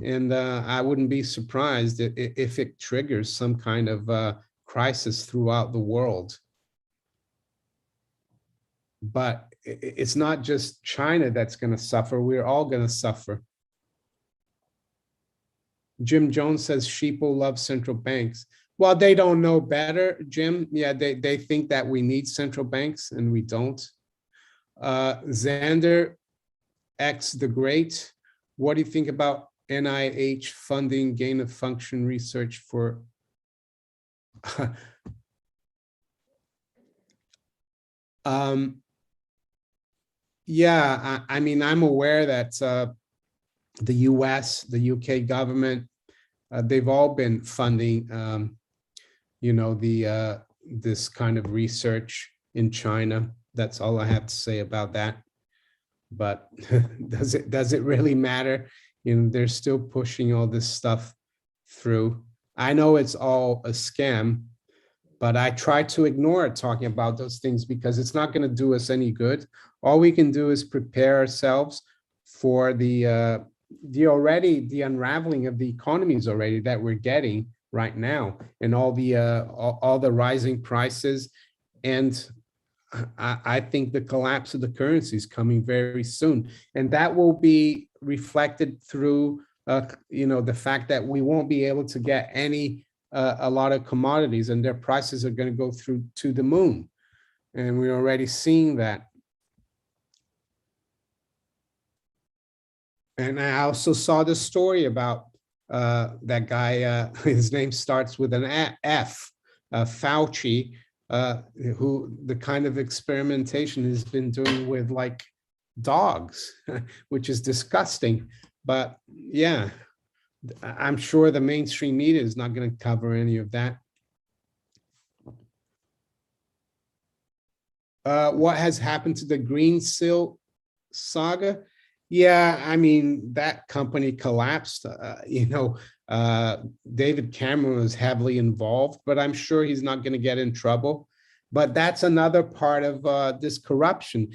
And I wouldn't be surprised if it triggers some kind of crisis throughout the world. But it's not just China that's going to suffer. We're all going to suffer. Jim Jones says sheeple love central banks. Well, they don't know better, Jim. Yeah, they think that we need central banks and we don't. Xander X the Great, what do you think about NIH funding gain of function research for yeah, I mean, I'm aware that the US, the UK government, they've all been funding you know, this kind of research in China. That's all I have to say about that. But does it really matter? You know, they're still pushing all this stuff through. I know it's all a scam, but I try to ignore it talking about those things because it's not going to do us any good. All we can do is prepare ourselves for the unraveling of the economies already that we're getting right now, and all the rising prices. And I think the collapse of the currency is coming very soon, and that will be reflected through you know, the fact that we won't be able to get a lot of commodities, and their prices are going to go through to the moon, and we're already seeing that. And I also saw the story about that guy. His name starts with an F, Fauci, who the kind of experimentation he's been doing with like dogs, which is disgusting. But yeah, I'm sure the mainstream media is not going to cover any of that. What has happened to the Green Seal saga? Yeah, I mean, that company collapsed. David Cameron was heavily involved, but I'm sure he's not going to get in trouble. But that's another part of this corruption.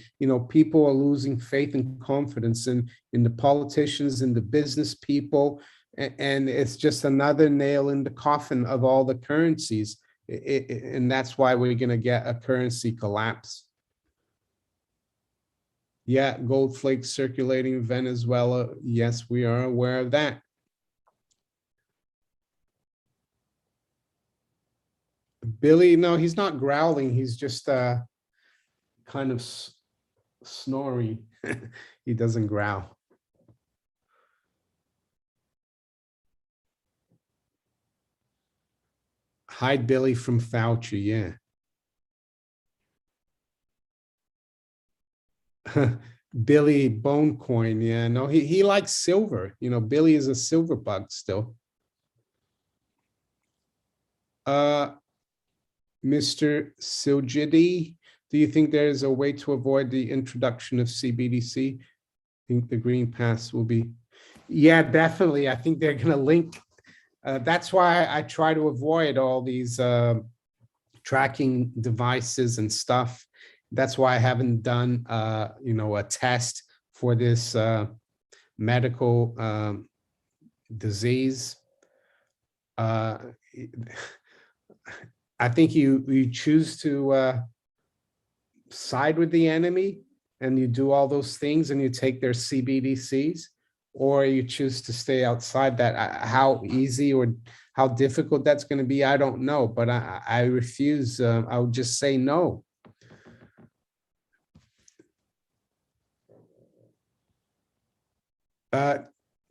People are losing faith and confidence in the politicians and the business people, and it's just another nail in the coffin of all the currencies. And that's why we're going to get a currency collapse. Yeah, gold flakes circulating in Venezuela. Yes, we are aware of that. Billy, no, he's not growling. He's just kind of snoring. He doesn't growl. Hide Billy from Fauci, yeah. Billy Bonecoin, yeah. No, he likes silver. Billy is a silver bug still. Uh Mr. Siljidi, do you think there is a way to avoid the introduction of CBDC? I think the green pass will be. Yeah, definitely. I think they're going to link. That's why I try to avoid all these tracking devices and stuff. That's why I haven't done, a test for this medical disease. Uh, I think you choose to side with the enemy and you do all those things and you take their CBDCs, or you choose to stay outside that. How easy or how difficult that's going to be, I don't know, but I refuse. I would just say no.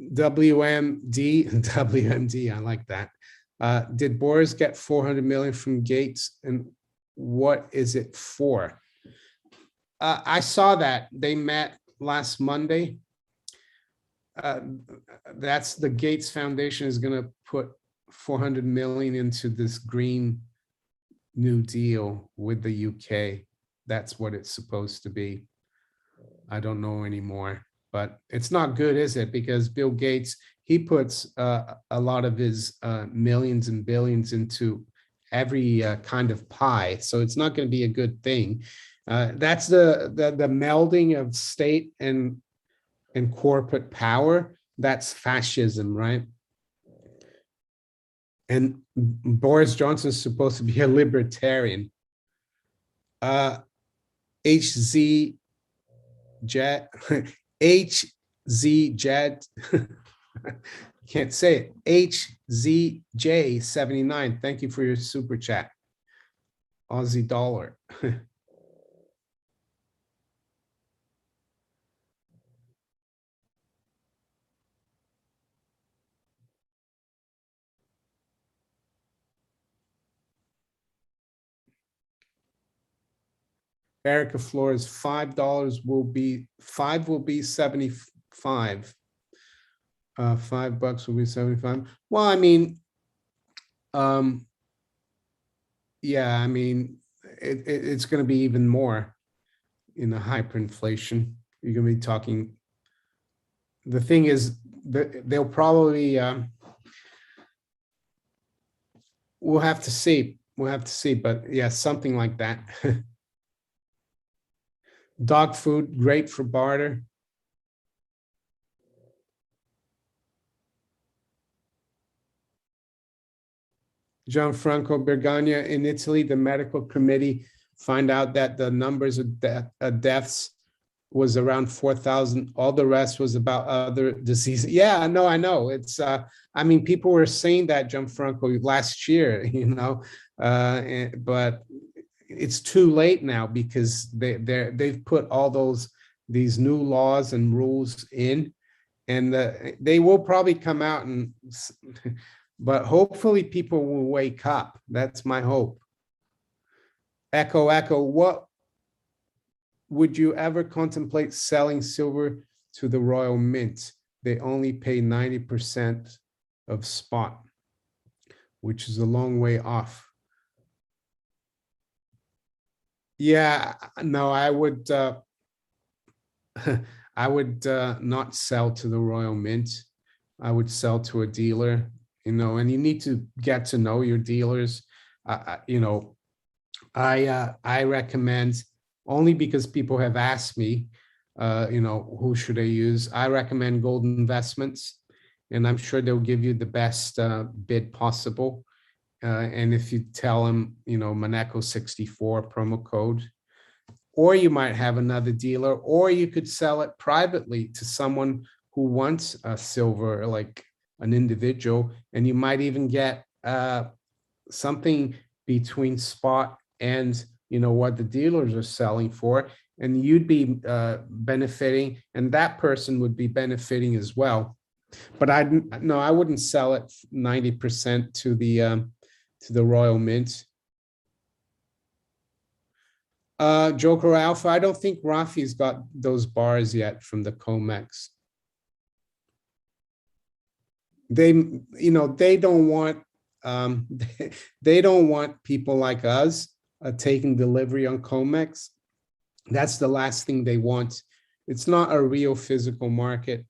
WMD, WMD, I like that. Did Boris get 400 million from Gates, and what is it for? I saw that they met last Monday. That's the Gates Foundation is going to put 400 million into this Green New Deal with the UK. That's what it's supposed to be. I don't know anymore, but it's not good, is it? Because Bill Gates, he puts a lot of his millions and billions into every kind of pie. So it's not going to be a good thing. That's the melding of state and corporate power. That's fascism, right? And Boris Johnson is supposed to be a libertarian. HZ Jet, HZ Jet, can't say it. HZJ79. Thank you for your super chat. Aussie dollar. Erica Flores, $5 will be $5 will be 75. $5 will be 75. Well, I mean, um, yeah, I mean, it's going to be even more in the hyperinflation. You're going to be talking. The thing is, they'll probably. We'll have to see. We'll have to see, but yeah, something like that. Dog food, great for barter. Gianfranco Bergagna, in Italy, the medical committee find out that the numbers of deaths was around 4,000. All the rest was about other diseases. Yeah, no, I know. It's, I mean, people were saying that, Gianfranco, last year, but it's too late now because they've put all these new laws and rules in, and they will probably come out and but hopefully people will wake up. That's my hope. Echo, what would you ever contemplate selling silver to the Royal Mint? They only pay 90% of spot, which is a long way off. Yeah, no, I would I would not sell to the Royal Mint. I would sell to a dealer, and you need to get to know your dealers. I recommend, only because people have asked me, who should I use? I recommend Gold Investments, and I'm sure they'll give you the best bid possible. And if you tell them, Monaco 64 promo code, or you might have another dealer, or you could sell it privately to someone who wants a silver, like an individual, and you might even get something between spot and what the dealers are selling for, and you'd be benefiting, and that person would be benefiting as well. But I wouldn't sell it 90% to the Royal Mint. Joker Alpha, I don't think Rafi's got those bars yet from the Comex. They don't want they don't want people like us taking delivery on Comex. That's the last thing they want. It's not a real physical market.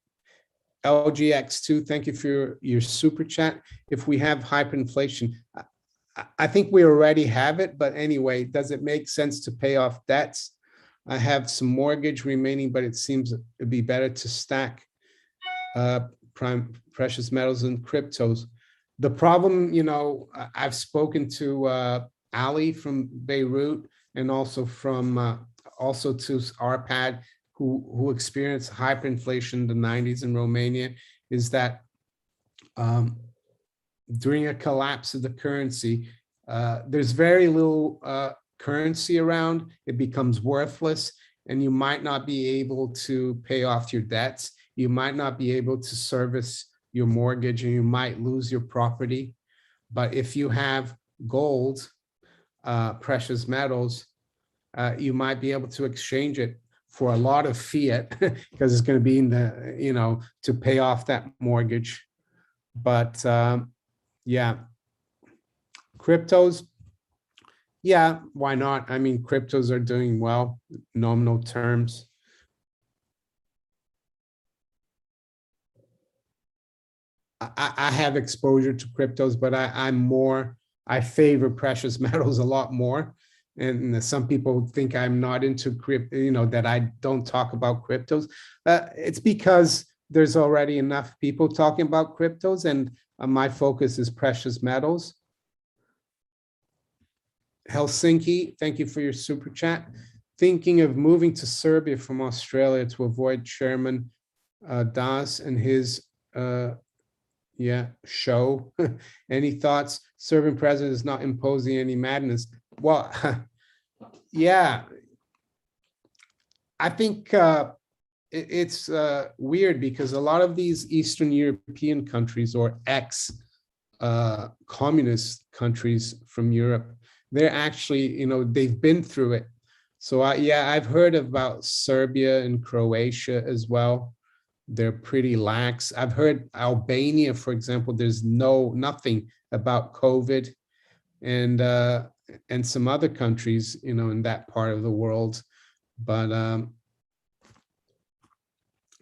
LGX2, thank you for your super chat. If we have hyperinflation, I think we already have it, but anyway, does it make sense to pay off debts? I have some mortgage remaining, but it seems it'd be better to stack precious metals and cryptos. The problem, I've spoken to Ali from Beirut, and also from to Arpad, who experienced hyperinflation in the 90s in Romania, is that during a collapse of the currency, there's very little currency around. It becomes worthless, and you might not be able to pay off your debts. You might not be able to service your mortgage, and you might lose your property. But if you have gold, precious metals, you might be able to exchange it for a lot of fiat because it's going to be in the, to pay off that mortgage. But yeah, cryptos, yeah, why not? I mean, cryptos are doing well, nominal terms. I have exposure to cryptos, but I favor precious metals a lot more. And some people think I'm not into crypto, that I don't talk about cryptos. It's because there's already enough people talking about cryptos, and my focus is precious metals. Helsinki, thank you for your super chat. Thinking of moving to Serbia from Australia to avoid Chairman Das and his show. Any thoughts? Serbian president is not imposing any madness. Well, yeah, I think it's weird because a lot of these Eastern European countries, or ex-communist countries from Europe, they're actually, they've been through it. So I've heard about Serbia and Croatia as well. They're pretty lax. I've heard Albania, for example, there's nothing about COVID, and some other countries, in that part of the world. But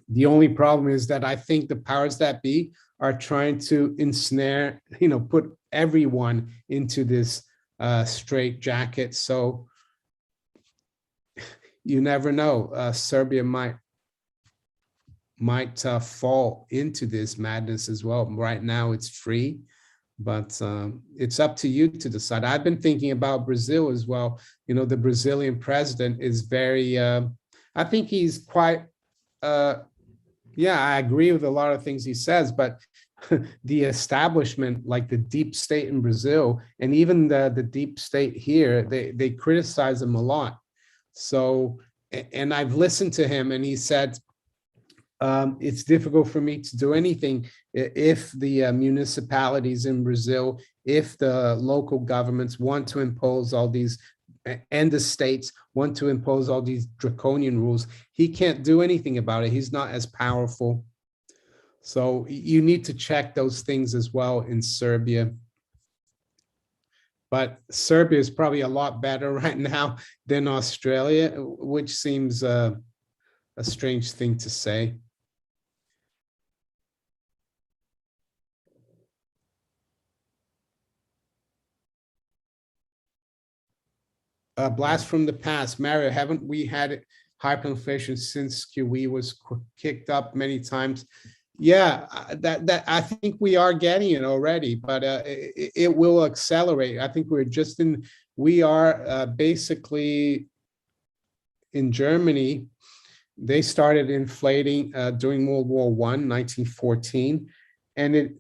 the only problem is that I think the powers that be are trying to ensnare, put everyone into this straight jacket. So you never know. Serbia might fall into this madness as well. Right now it's free, but it's up to you to decide. I've been thinking about Brazil as well. The Brazilian president is very, I think he's quite, I agree with a lot of things he says, but the establishment, like the deep state in Brazil, and even the deep state here, they criticize him a lot. So, and I've listened to him, and he said, it's difficult for me to do anything if the municipalities in Brazil, if the local governments want to impose all these, and the states want to impose all these draconian rules. He can't do anything about it. He's not as powerful. So you need to check those things as well in Serbia. But Serbia is probably a lot better right now than Australia, which seems a strange thing to say. Blast from the past, Mario, haven't we had hyperinflation since QE was kicked up many times? Yeah, that I think we are getting it already, but it will accelerate. I think we are basically in Germany. They started inflating during World War I, 1914, and it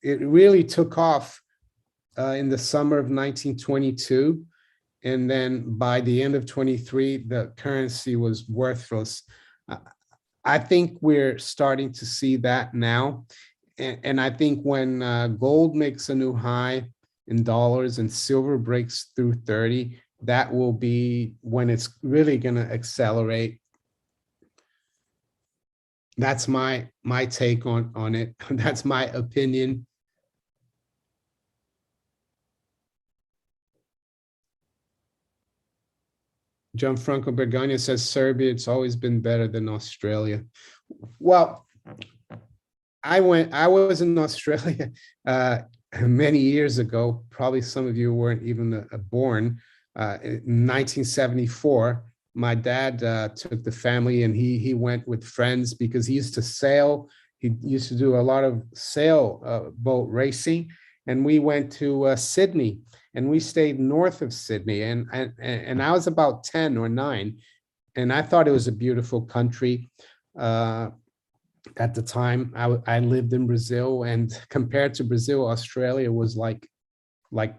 really took off in the summer of 1922. And then by the end of 23, the currency was worthless. I think we're starting to see that now. And I think when gold makes a new high in dollars and silver breaks through 30, that will be when it's really going to accelerate. That's my take on it. That's my opinion. Gianfranco Bergagna says Serbia, it's always been better than Australia. Well, I was in Australia many years ago. Probably some of you weren't even born. In 1974, my dad took the family and he went with friends because he used to sail. He used to do a lot of sail boat racing. And we went to Sydney and we stayed north of Sydney. And I was about 10 or 9. And I thought it was a beautiful country. At the time, I lived in Brazil, and compared to Brazil, Australia was like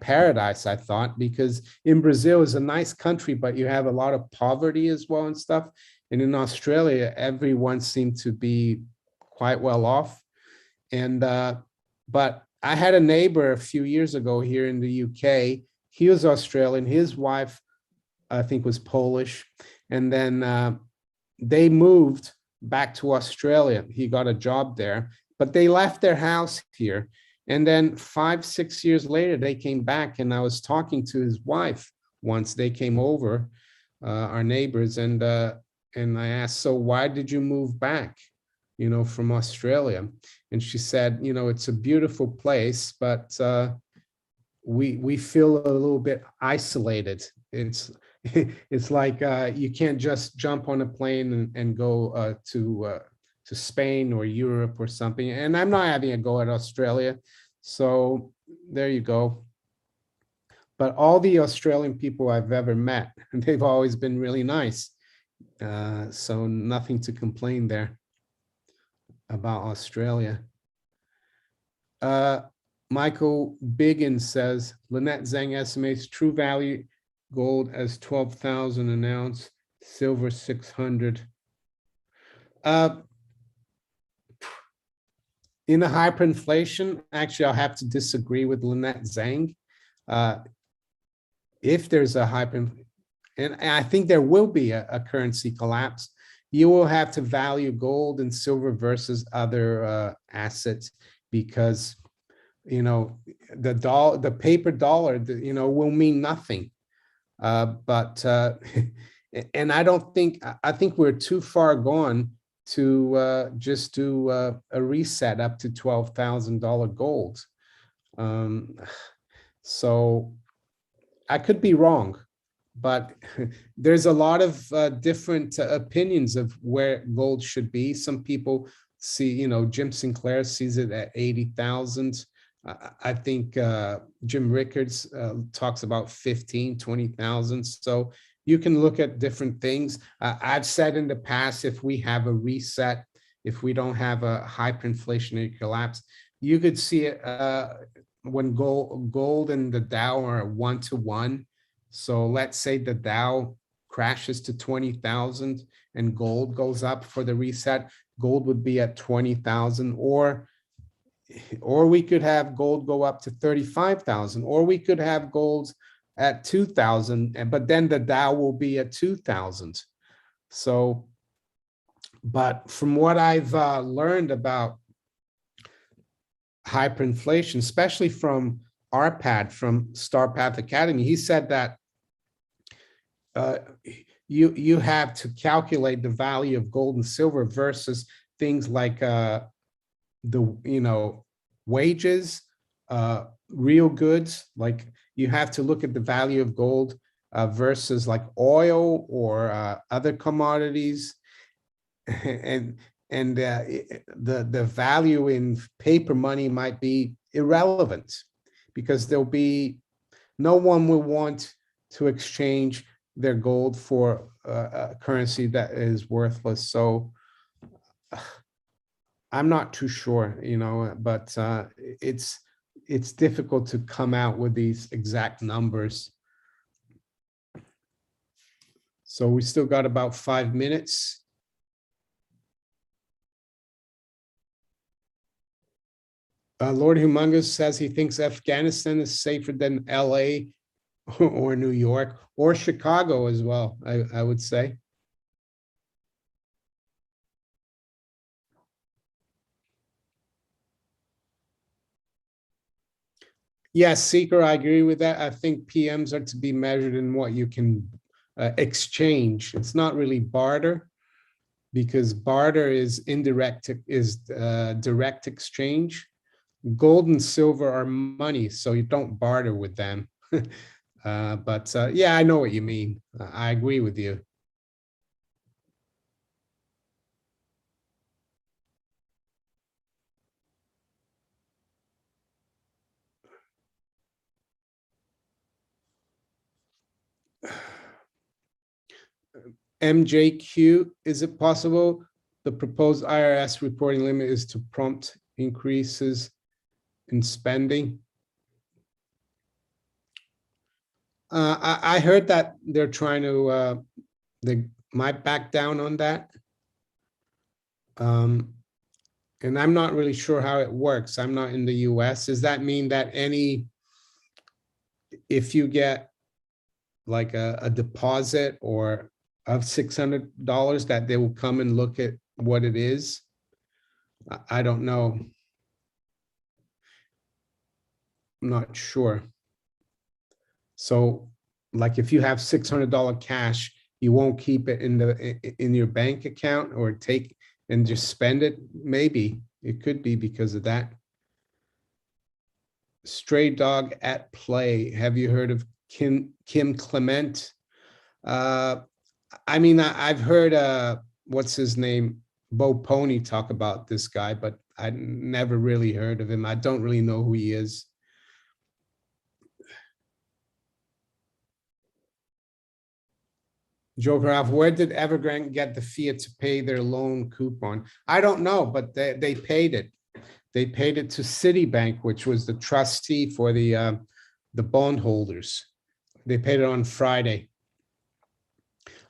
paradise, I thought, because in Brazil is a nice country, but you have a lot of poverty as well and stuff. And in Australia, everyone seemed to be quite well off. And but I had a neighbor a few years ago here in the UK. He was Australian. His wife, I think, was Polish, and then they moved back to Australia. He got a job there, but they left their house here. And then 5, 6 years later, they came back, and I was talking to his wife once. They came over, our neighbors, and I asked, so why did you move back, from Australia? And she said, it's a beautiful place, but we feel a little bit isolated. It's like you can't just jump on a plane and go to Spain or Europe or something. And I'm not having a go at Australia. So there you go. But all the Australian people I've ever met, they've always been really nice. So nothing to complain there about Australia. Michael Biggins says, Lynette Zhang estimates true value gold as 12,000 an ounce, silver 600. In a hyperinflation, actually, I'll have to disagree with Lynette Zhang. If there's a hyperinflation, and I think there will be a currency collapse, you will have to value gold and silver versus other assets, because the paper dollar will mean nothing. But and I think we're too far gone to just do a reset up to $12,000 gold. So I could be wrong, but there's a lot of different opinions of where gold should be. Some people see, Jim Sinclair sees it at 80,000. I think Jim Rickards talks about 15, 20,000. So you can look at different things. I've said in the past, if we have a reset, if we don't have a hyperinflationary collapse, you could see it when gold and the Dow are 1-to-1. So let's say the Dow crashes to 20,000 and gold goes up for the reset, gold would be at 20,000, or we could have gold go up to 35,000, or we could have gold at 2,000, but then the Dow will be at 2,000. So, but from what I've learned about hyperinflation, especially from Arpad from Star Path Academy, he said that you have to calculate the value of gold and silver versus things like the wages, real goods. Like you have to look at the value of gold versus like oil or other commodities, and the value in paper money might be irrelevant because there'll be no one will want to exchange their gold for a currency that is worthless. So I'm not too sure, but it's difficult to come out with these exact numbers. So we still got about 5 minutes. Lord Humongous says he thinks Afghanistan is safer than LA or New York or Chicago as well, I would say. Yes, Seeker, I agree with that. I think PMs are to be measured in what you can exchange. It's not really barter, because barter is indirect, direct exchange. Gold and silver are money, so you don't barter with them. But yeah, I know what you mean. I agree with you. MJQ, is it possible the proposed IRS reporting limit is to prompt increases in spending? I heard that they're trying to, they might back down on that. And I'm not really sure how it works. I'm not in the US. Does that mean that if you get like a deposit or of $600, that they will come and look at what it is? I don't know. I'm not sure. So like if you have $600 cash, you won't keep it in your bank account or take and just spend it. Maybe it could be because of that. Stray Dog at Play. Have you heard of Kim Clement? I mean, I've heard what's his name, Bo Pony, talk about this guy, but I never really heard of him. I don't really know who he is. Joker Alpha, where did Evergrande get the Fiat to pay their loan coupon? I don't know, but they paid it. They paid it to Citibank, which was the trustee for the bondholders. They paid it on Friday.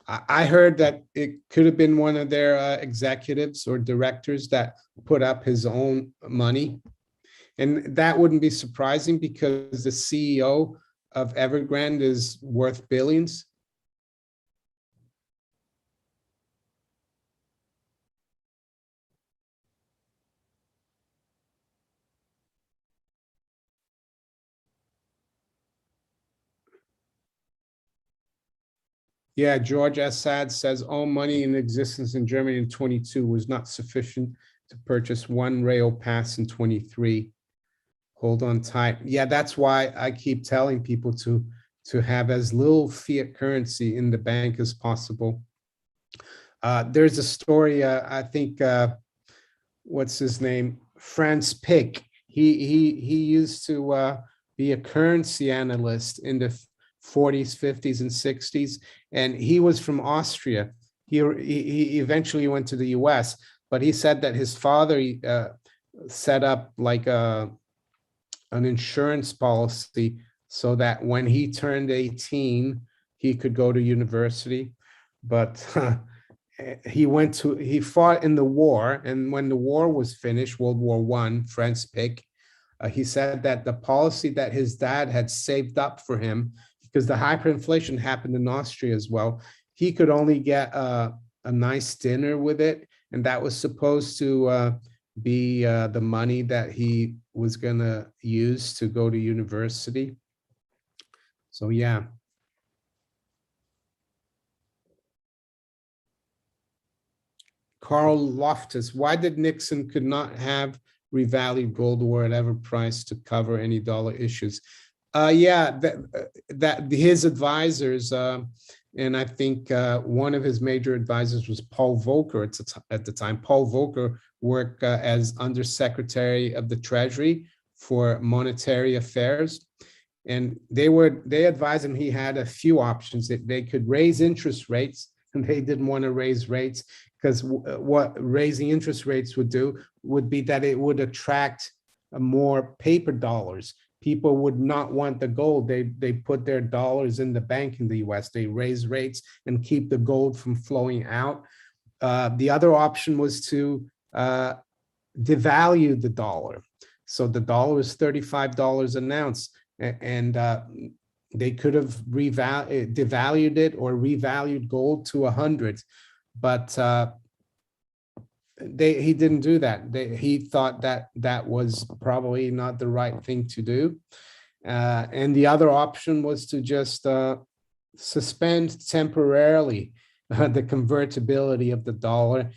I heard that it could have been one of their executives or directors that put up his own money. And that wouldn't be surprising because the CEO of Evergrande is worth billions. Yeah, George Assad says all money in existence in Germany in 22 was not sufficient to purchase one rail pass in 23. Hold on tight. Yeah, that's why I keep telling people to have as little fiat currency in the bank as possible. There's a story, I think, what's his name? Franz Pick. He used to be a currency analyst in the 40s, 50s, and 60s, and he was from Austria. He eventually went to the US, but he said that his father set up like an insurance policy so that when he turned 18, he could go to university. But he fought in the war, and when the war was finished, World War I, Franz Pick, he said that the policy that his dad had saved up for him, because the hyperinflation happened in Austria as well, he could only get a nice dinner with it, and that was supposed to be the money that he was gonna use to go to university. So yeah. Carl Loftus, why did Nixon could not have revalued gold or whatever price to cover any dollar issues? Yeah, that his advisors, and I think one of his major advisors was Paul Volcker at the time. Paul Volcker worked as Undersecretary of the Treasury for Monetary Affairs. And they advised him he had a few options, that they could raise interest rates, and they didn't want to raise rates because what raising interest rates would do would be that it would attract more paper dollars. People would not want the gold. They put their dollars in the bank in the US. They raise rates and keep the gold from flowing out. The other option was to devalue the dollar. So the dollar is $35 an ounce, and they could have devalued it or revalued gold to 100, but he didn't do that. He thought that was probably not the right thing to do. And the other option was to just suspend temporarily the convertibility of the dollar.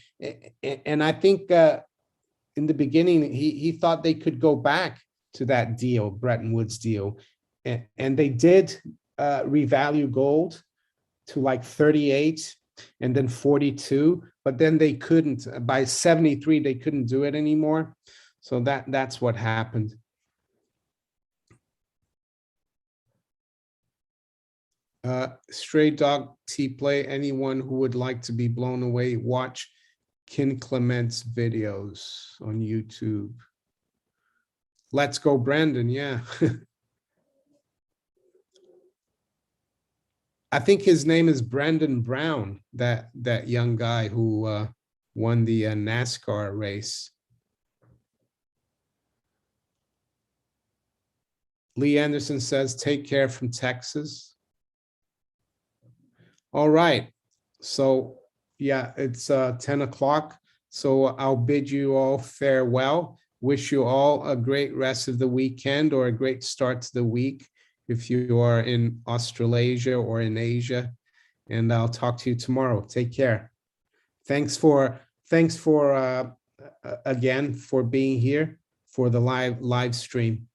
And I think in the beginning, he thought they could go back to that deal, Bretton Woods deal. And they did revalue gold to like 38 and then 42, but then they couldn't. By 73, they couldn't do it anymore. So that's what happened. Stray Dog T-Play, anyone who would like to be blown away, watch Kin Clement's videos on YouTube. Let's go, Brandon. Yeah. I think his name is Brandon Brown, that young guy who won the NASCAR race. Lee Anderson says, take care from Texas. All right. So yeah, it's 10 o'clock. So I'll bid you all farewell. Wish you all a great rest of the weekend or a great start to the week if you are in Australasia or in Asia. And I'll talk to you tomorrow. Take care. Thanks for again for being here for the live stream.